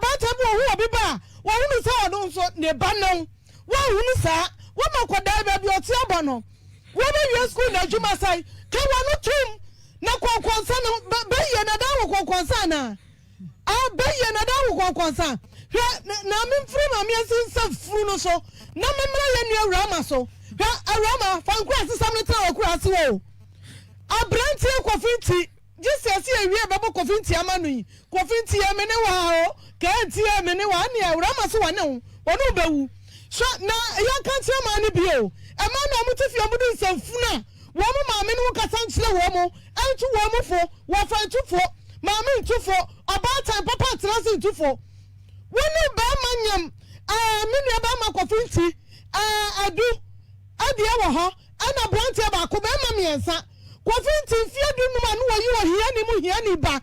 ba tabu wo bi ba wo hunu sa no so ne ba no wo hunu sa wo makoda ba bi oti aba no wo be wi school na juma sai ke wo no tum na konkonsa no be ye na da wo konkonsa na be ye na da wo konkonsa na me mfiri ma me asinsa furu no so na me mra ye nu awrama so awrama fankura asesam ne tra okura ase wo abranti kofinti Jesus ye wie babo kofinti amanu yi kofinti ye me ne wa o ka anti ye me ne wa ne awrama so wa ne wo no bewu so na ya kan ti ma ne bio e ma na mutufi omudu nsamfuna wo mo ma me no kasa nchire wo mo antu wo mo fo wo fa ntufo ma me ntufo abata papa trasi ntufo woni ba manyam me ne ba ma kofinti adu adie wo ho ana branti ba ko be ma miensa kofinti fiadu numa no wa yi wo hia ni mu hia ni ba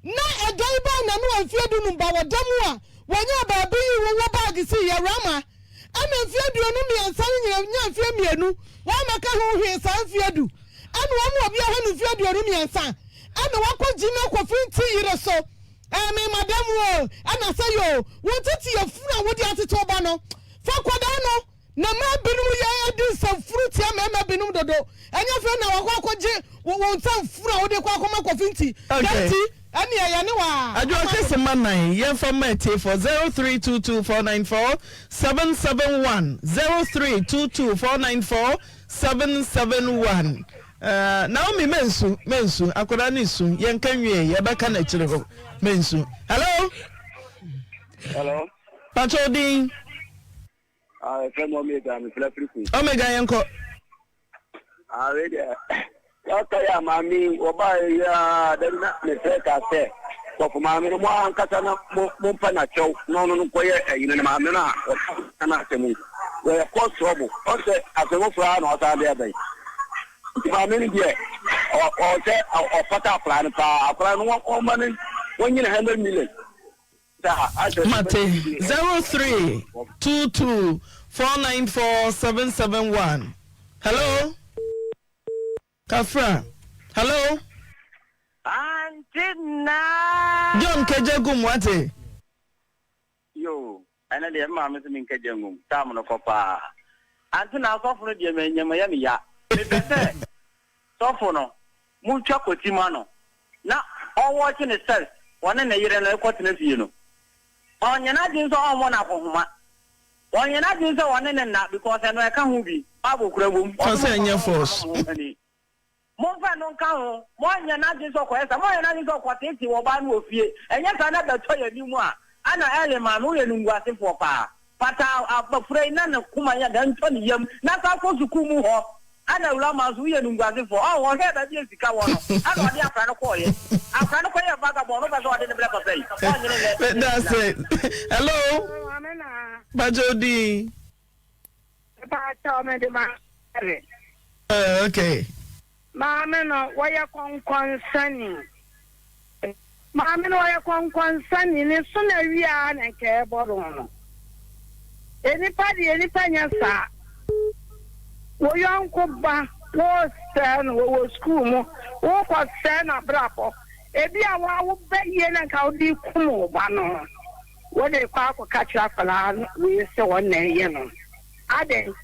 na edan ba na no wa fiadu num ba wodamu a wonya ba bi wo bag si ya rama ana fiadu no miensa nya fie mienu wa maka ho hwe san fiadu ana wo mo obi ho no fiadu no miensa ana wakoji na kofinti ire so me madam wo ana say yo wotiti ya fura wodi atito ba no fa kwada no na ma binum ya adi some fruit ya ma binum dodo anya fe na wakoje wo ntan fura wodi kwa akoma kofinti ganti ani ya ne wa ajo kese manan ye format for 0322494771 0322494771 Naomi mensu akoda ni su ye nkanwie ye beka na kire ho mensu hello Patrodin from Omega me frequency Omega yenko ready ya mami oba ya na me treka se so for mami mo ankata na mo pa na chow no ko ye yin na mami na na asemu we ko trouble o se asemu fra na o ta be abai mami ni die o se o fata plan pa plan no o mani won yin 100 million Mate 0322494771 hello Kafra hello Antina John Kejagum wate yo ana le mama se min Kejagum tam no kopa Antina so funu de menyama ya mi ya me pese so funu mu twa kotima no na owo chi ne self wona na yire na ekotena fie no onye na din so omo na kohoma onye na din so wona na because no e ka hu bi abokura bom so say anya force Monfa no nka ho, mo anya na din so kwesa, mo anya na din so kwateti wo ba no ofie. Enye ka na beto ya ni mu a. Ana ele ma no ye nungwase fo pa. Pata afofre na na kuma ya dan to ni yam. Na ka ko suku mu ho. Ana ula ma so ye nungwase fo. Oh, wo he da bi sika wo no. Ana odi afra no ko ye. Afra no ko ye vagabond no ba so odi ne ble ko sei. That's it. Hello. Bajodi. Okay. Mama no waya kon sani. Mama no waya kon sani ni so na wia na ke bodo no. Eni panya sa. Wo yanko ba, wo stand wo school mo, wo ko stand na brapo. Ebi awa wo be ye na ka odi kumo ba no. Wo de kwa ko catch up la we se won na ye no. Ade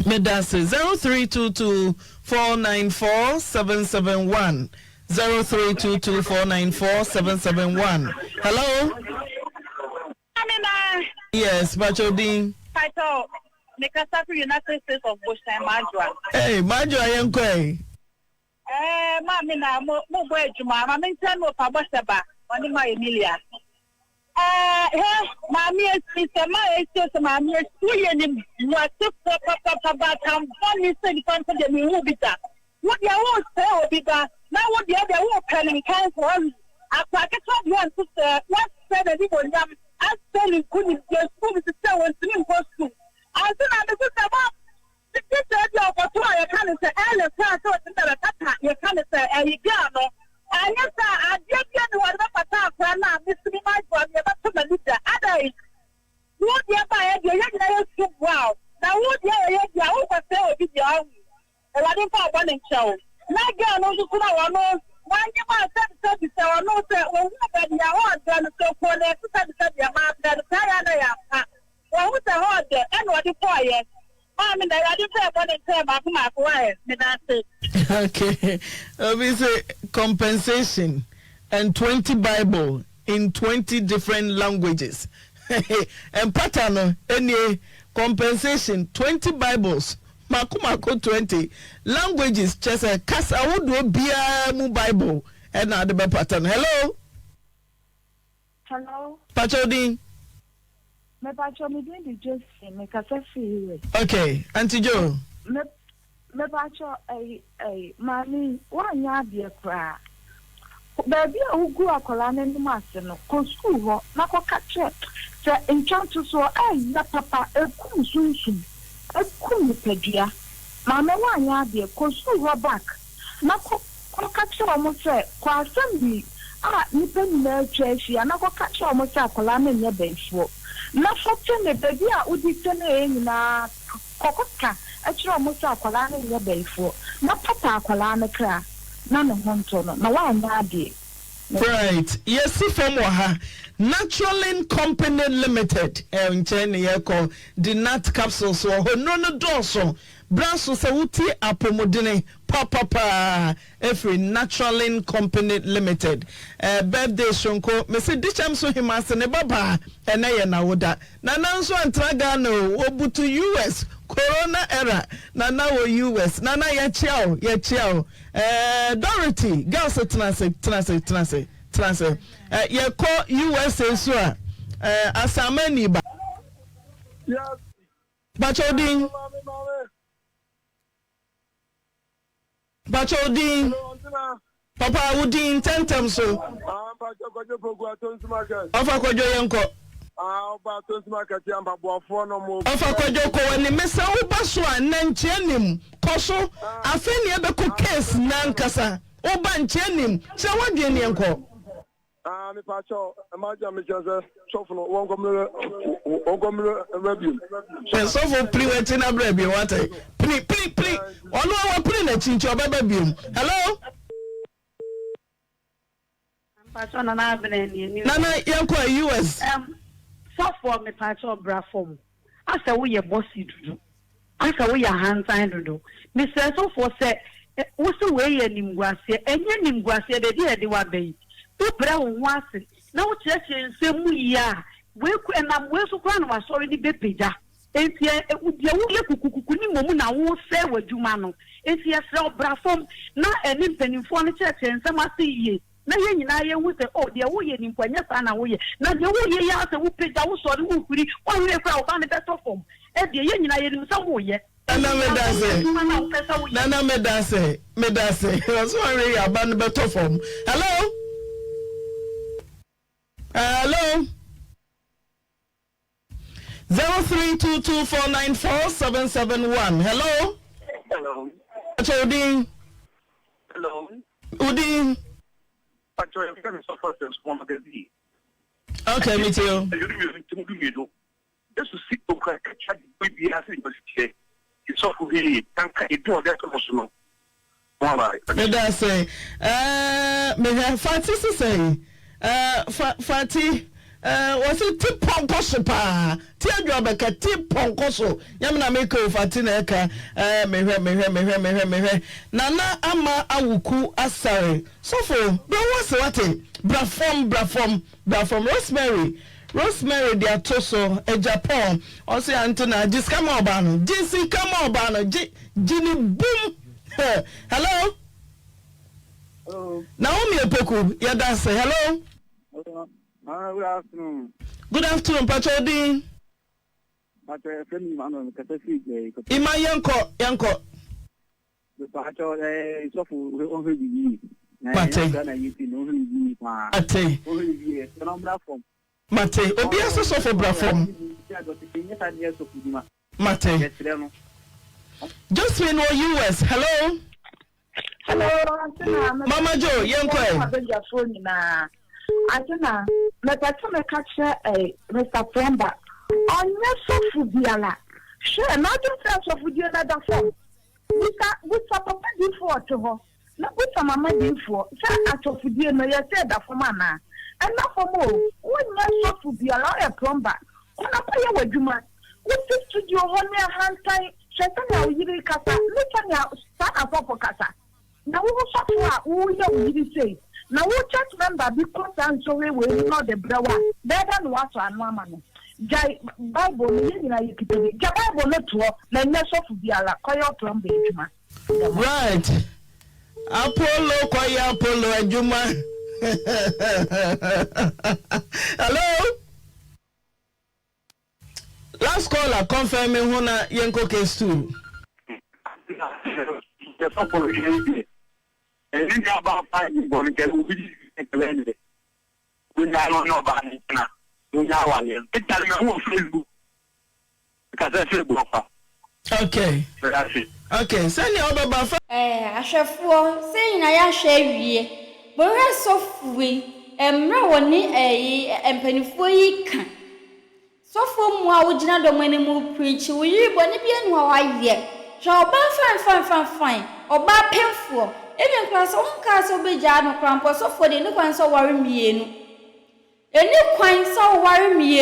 Medase 0322494771 0322494771. Hello. Yes, Bachodi. Title Mikasa for United States of Bush and Majua. Hey, Majua Yankwe. Mamina, mo boy Juma, Mamma Tano Pabasaba, on my Emilia. Mammy is my sister, Mammy is 2 years. What took about funny thing from the new bita. What you won't say will be that now what the other will penny can for us. I packet of one sister, what said that he was young. I said he couldn't just move to sell and swim for school. I said, I'm the sister. The sister for 2 I can't say, Ellen, you can't say, and you got. And yes, I did get one of the top now, Mr. My father, but to the leader. Other would you buy a young wow? Now, would you oversell with your own? A lot of one in show. My girl knows you could have known. Why you might say, so no, sir, well, nobody are done so for the your mouth that the Tayana. Well, what's the hard there? And what you for it? I mean, I didn't say one in term of my wife, okay. We say compensation and 20 Bible in 20 different languages. And pattern any compensation 20 Bibles. Mako 20 languages. Just a cast I would be a Bible and not the pattern. Hello. Hello. Pachodi. Me pacho me doing the just me kasa feel. Okay, Auntie Joe. Me pacho mami wanya bia kra. Baby ugu akola na ndu ase no ko school ho na ko kache. Se enchantu so na papa eku sunsun. Eku ni pedua. Mama wanya bia ko school ho back. Na ko kache omo se ko assembly nipa ni na church na ko kache omo se akola na nya benfo. Na fote ne baby udi tene na kokoka achiro omusa akwala na nya baifo na papa akwala na kra na no honto no na wa na ade. Right. Yes, from Waha Naturalin Company Limited. Call the nut capsules or no dorso. Brasso Sauti Apomodine Papa every Naturalin Company Limited. Birthday Shonko, Mr. Dicham so him as an baba and I woda. Nananso and Tragano, Obutu US, Corona era, Nana US, Nana Yachiao. Dorothy, girls transit. You call USA so Asamani ba. Yes. Bachodin. Papa Woodin tentem so. Ofa kojo yenko. Ofa kojo ko wani mesa wo baso na nchenim koso afeni ebeko case na nkasa wo ba nchenim se wadie ne yenko. Me pacho imagine me just sofno won komre review. Sofo priweti na brebi wate. Pri. Ono wa pri na chinchi obaba biom. Hello? Pacho na abene ni. Nana yanko US. Sofo me pacho bra form. Asa wo ye bossy dudu. Asa wo ye hansan dudu. Me say sofo say wo se we ye nimguase. Enye nimguase de de wa bai. Ubra wase na wo cheche nsemu ya we ku enam we so kwa na wasori ni bepeja entie de wo ye kukukuku ni momu na wo se wadwuma no if you sell brafom, not an infant for the church and some I see ye. Now you know with the oh, the way in Panya Sana way. Now the way you ask who picked out so who could one way from the best of them. And the union I do some way. Nana medase. That's why we are banned the better form. Hello? Hello? 0322494771. Hello? Hello. What's your Udin? Hello. Udin? Actually, I'm going to suffer from one of the D. Okay, me too. Just to sit to catch the baby as it was here. It's so really, can't do that also. Medase. Me have Fati to say. Fati. Was it tip ponkoso pa? Tia drabeka tip ponkoso. Yamna meko Fatina eka. Mehwe. Nana ama awuku asare. So for bro what's what? Brafom. Rosemary the atoso e Japan. Also Antona just come on bano. JC come on bano. Jini boom. Hello. Hello. Naomi Epoku. Yada say hello. Good afternoon. Good afternoon, Pachodin. Pacho, friend, man, Cathy. Ima yanko. The Pacho, so for over the year. Mate. Obiasa so for Brafom. Mate. Just in US. Hello. Mama Joe, yanko. Ajena, mepatso me catch Mr. Plumber. Onye sofu biala. Sure, not just sofu di na da form. With papa di for to ho. Na with mama di for. Say sofu di no ye say da form na. And na for mo, onye sofu biala e plumber. Ona pa ye wadwuma. With studio ho ne hantai, shetan ya uyiri kasa. Lecha ya sta apopo kasa. Na wo sofu a wo ye uyiri say. Now, what church member because I'm so we will not the brower. Better than what I know. Jai Bible, you keep it. Bible not to then yes of the ala coil from Benjamin. Right. Apollo, Koya, Apollo, and Juma. Hello? Last caller confirming Hona Yanko case too. And then about 5 people get who be explained. We don't know about it now. We know what it is. It's telling me who Facebook. Because that's Facebook. Okay. That's it. Okay. Send your buffer. Ashafo, saying I am shavy. But we're so free. Mrawoni empenifo yi kan. So for mo a wogina do mani mu preach. We yi boni bia no wa ye. Sha oba fine. Oba pemfo. Even class on castle be jar crampo so for the new one so worry me. A new quine so worry me.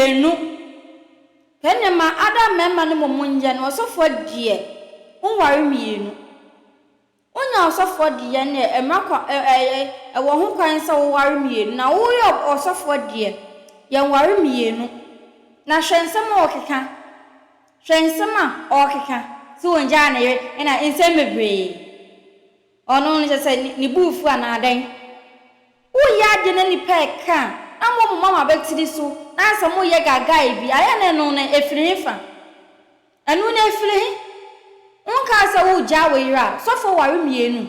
Penema other member no munjan was so for dear. Won't worry me. One also for dear near a macro a one quine so worry me. Now we are also for dear. Young worry me. Now shen some more can. Shen some more can. So in January and I insane me. Ono ni sese ni bufu anaden wo ya de na ni peka na mo mama betiri so na asamo ye gaga bi aya na no na efiri fa anu na efiri nka sa wo ja we ra sofo ware mienu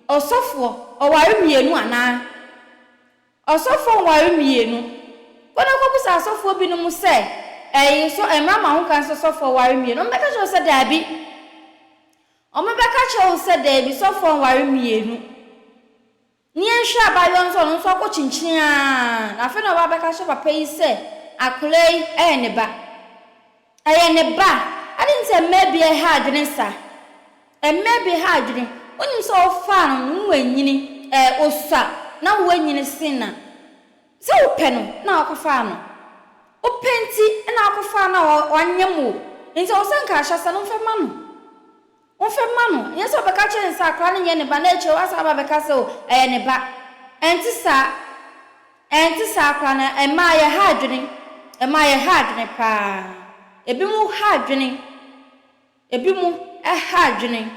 osofo o ware mienu ana osofo ware mienu kono ko busa sofo bi no mu se so mama ho kan sofo ware mienu mbeka jo se dabi Omebeka cho said there be so for worry mienu. Nien sha ba yon so no so ko chinchin a. Na fe no ba beka so papa yi se akulei ne ba. Ne ba. I didn't say maybe a hard sa. And maybe hard. When you so far no wenyini osa na wenyini sinna. So peno na akofa no. Openti na akofa na wanyemu. Nti osanka ahasa no fe ma no. Mano, yes, I catch and sacran yen and banacho as I have a castle and a back. Anti sacran and my hardening, and my hardening pa. A bimu hardening, a bimu a hardening.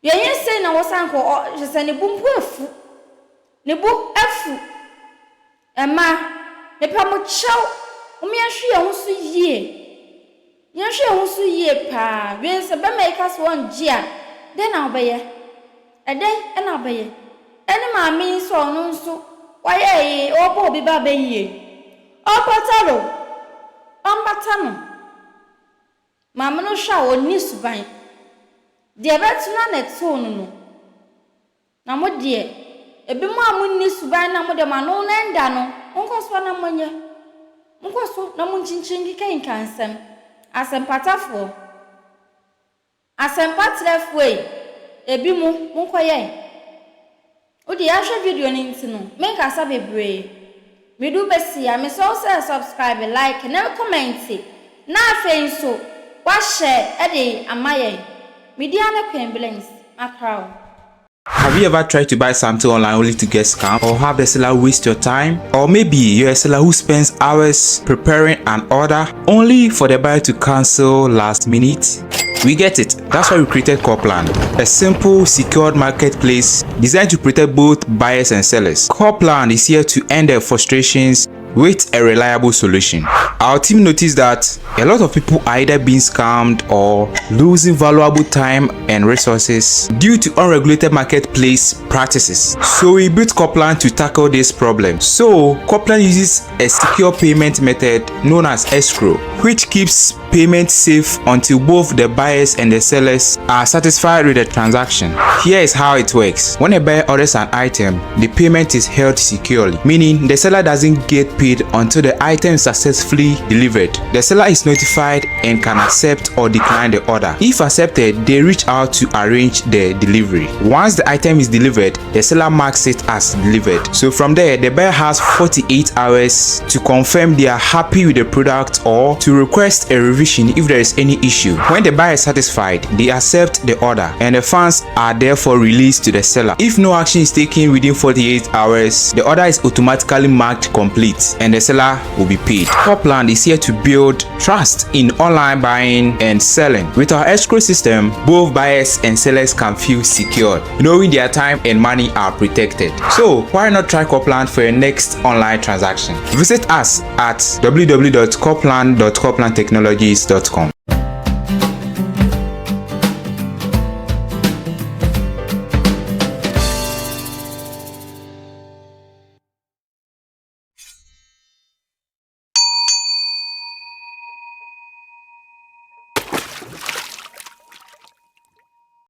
Ye say na wosanko je say ne bu mpo afu. Ne bu afu. Ema ne pa mo chew. Umi ahwe ye ho so yie. Ye ahwe ye ho so yie pa. We se be make us one gia. Den na obeye. Eden na obeye. Ene ma mi so no nso. Waye obo obi ba be yie. Opatalo. Ambatano. Mama no hwa oni suban. De betuna na tonu no. Na mo de ebi mo amunni suban na mo de ma no na nda no. Onkoso na monye. Onkoso na mo nchinchin kan kansem. Asempatafo. Asempatrefo ebi mo nkoye. Odi ahwe video ni ntino. Make asa bebre. Me do besi ya me so subscribe, like, and comment. Na afen so wa share e dey amaye. Media na kwembelens macrow. Have you ever tried to buy something online only to get scammed, or have the seller waste your time? Or maybe you're a seller who spends hours preparing an order only for the buyer to cancel last minute? We get it. That's why we created Copland, a simple, secured marketplace designed to protect both buyers and sellers. Copland is here to end their frustrations with a reliable solution. Our team noticed that a lot of people are either being scammed or losing valuable time and resources due to unregulated marketplace practices. So we built Copland to tackle this problem. So Copland uses a secure payment method known as escrow, which keeps payment safe until both the buyers and the sellers are satisfied with the transaction. Here is how it works. When a buyer orders an item, the payment is held securely, meaning the seller doesn't get paid until the item is successfully delivered. The seller is notified and can accept or decline the order. If accepted, they reach out to arrange the delivery. Once the item is delivered, the seller marks it as delivered. So from there, the buyer has 48 hours to confirm they are happy with the product or to request a revision if there is any issue. When the buyer is satisfied, they accept the order and the funds are therefore released to the seller. If no action is taken within 48 hours, the order is automatically marked complete and the seller will be paid. Copland is here to build trust in online buying and selling. With our escrow system, both buyers and sellers can feel secured, knowing their time and money are protected. So why not try Copland for your next online transaction? Visit us at www.copland.coplandtechnologies.com.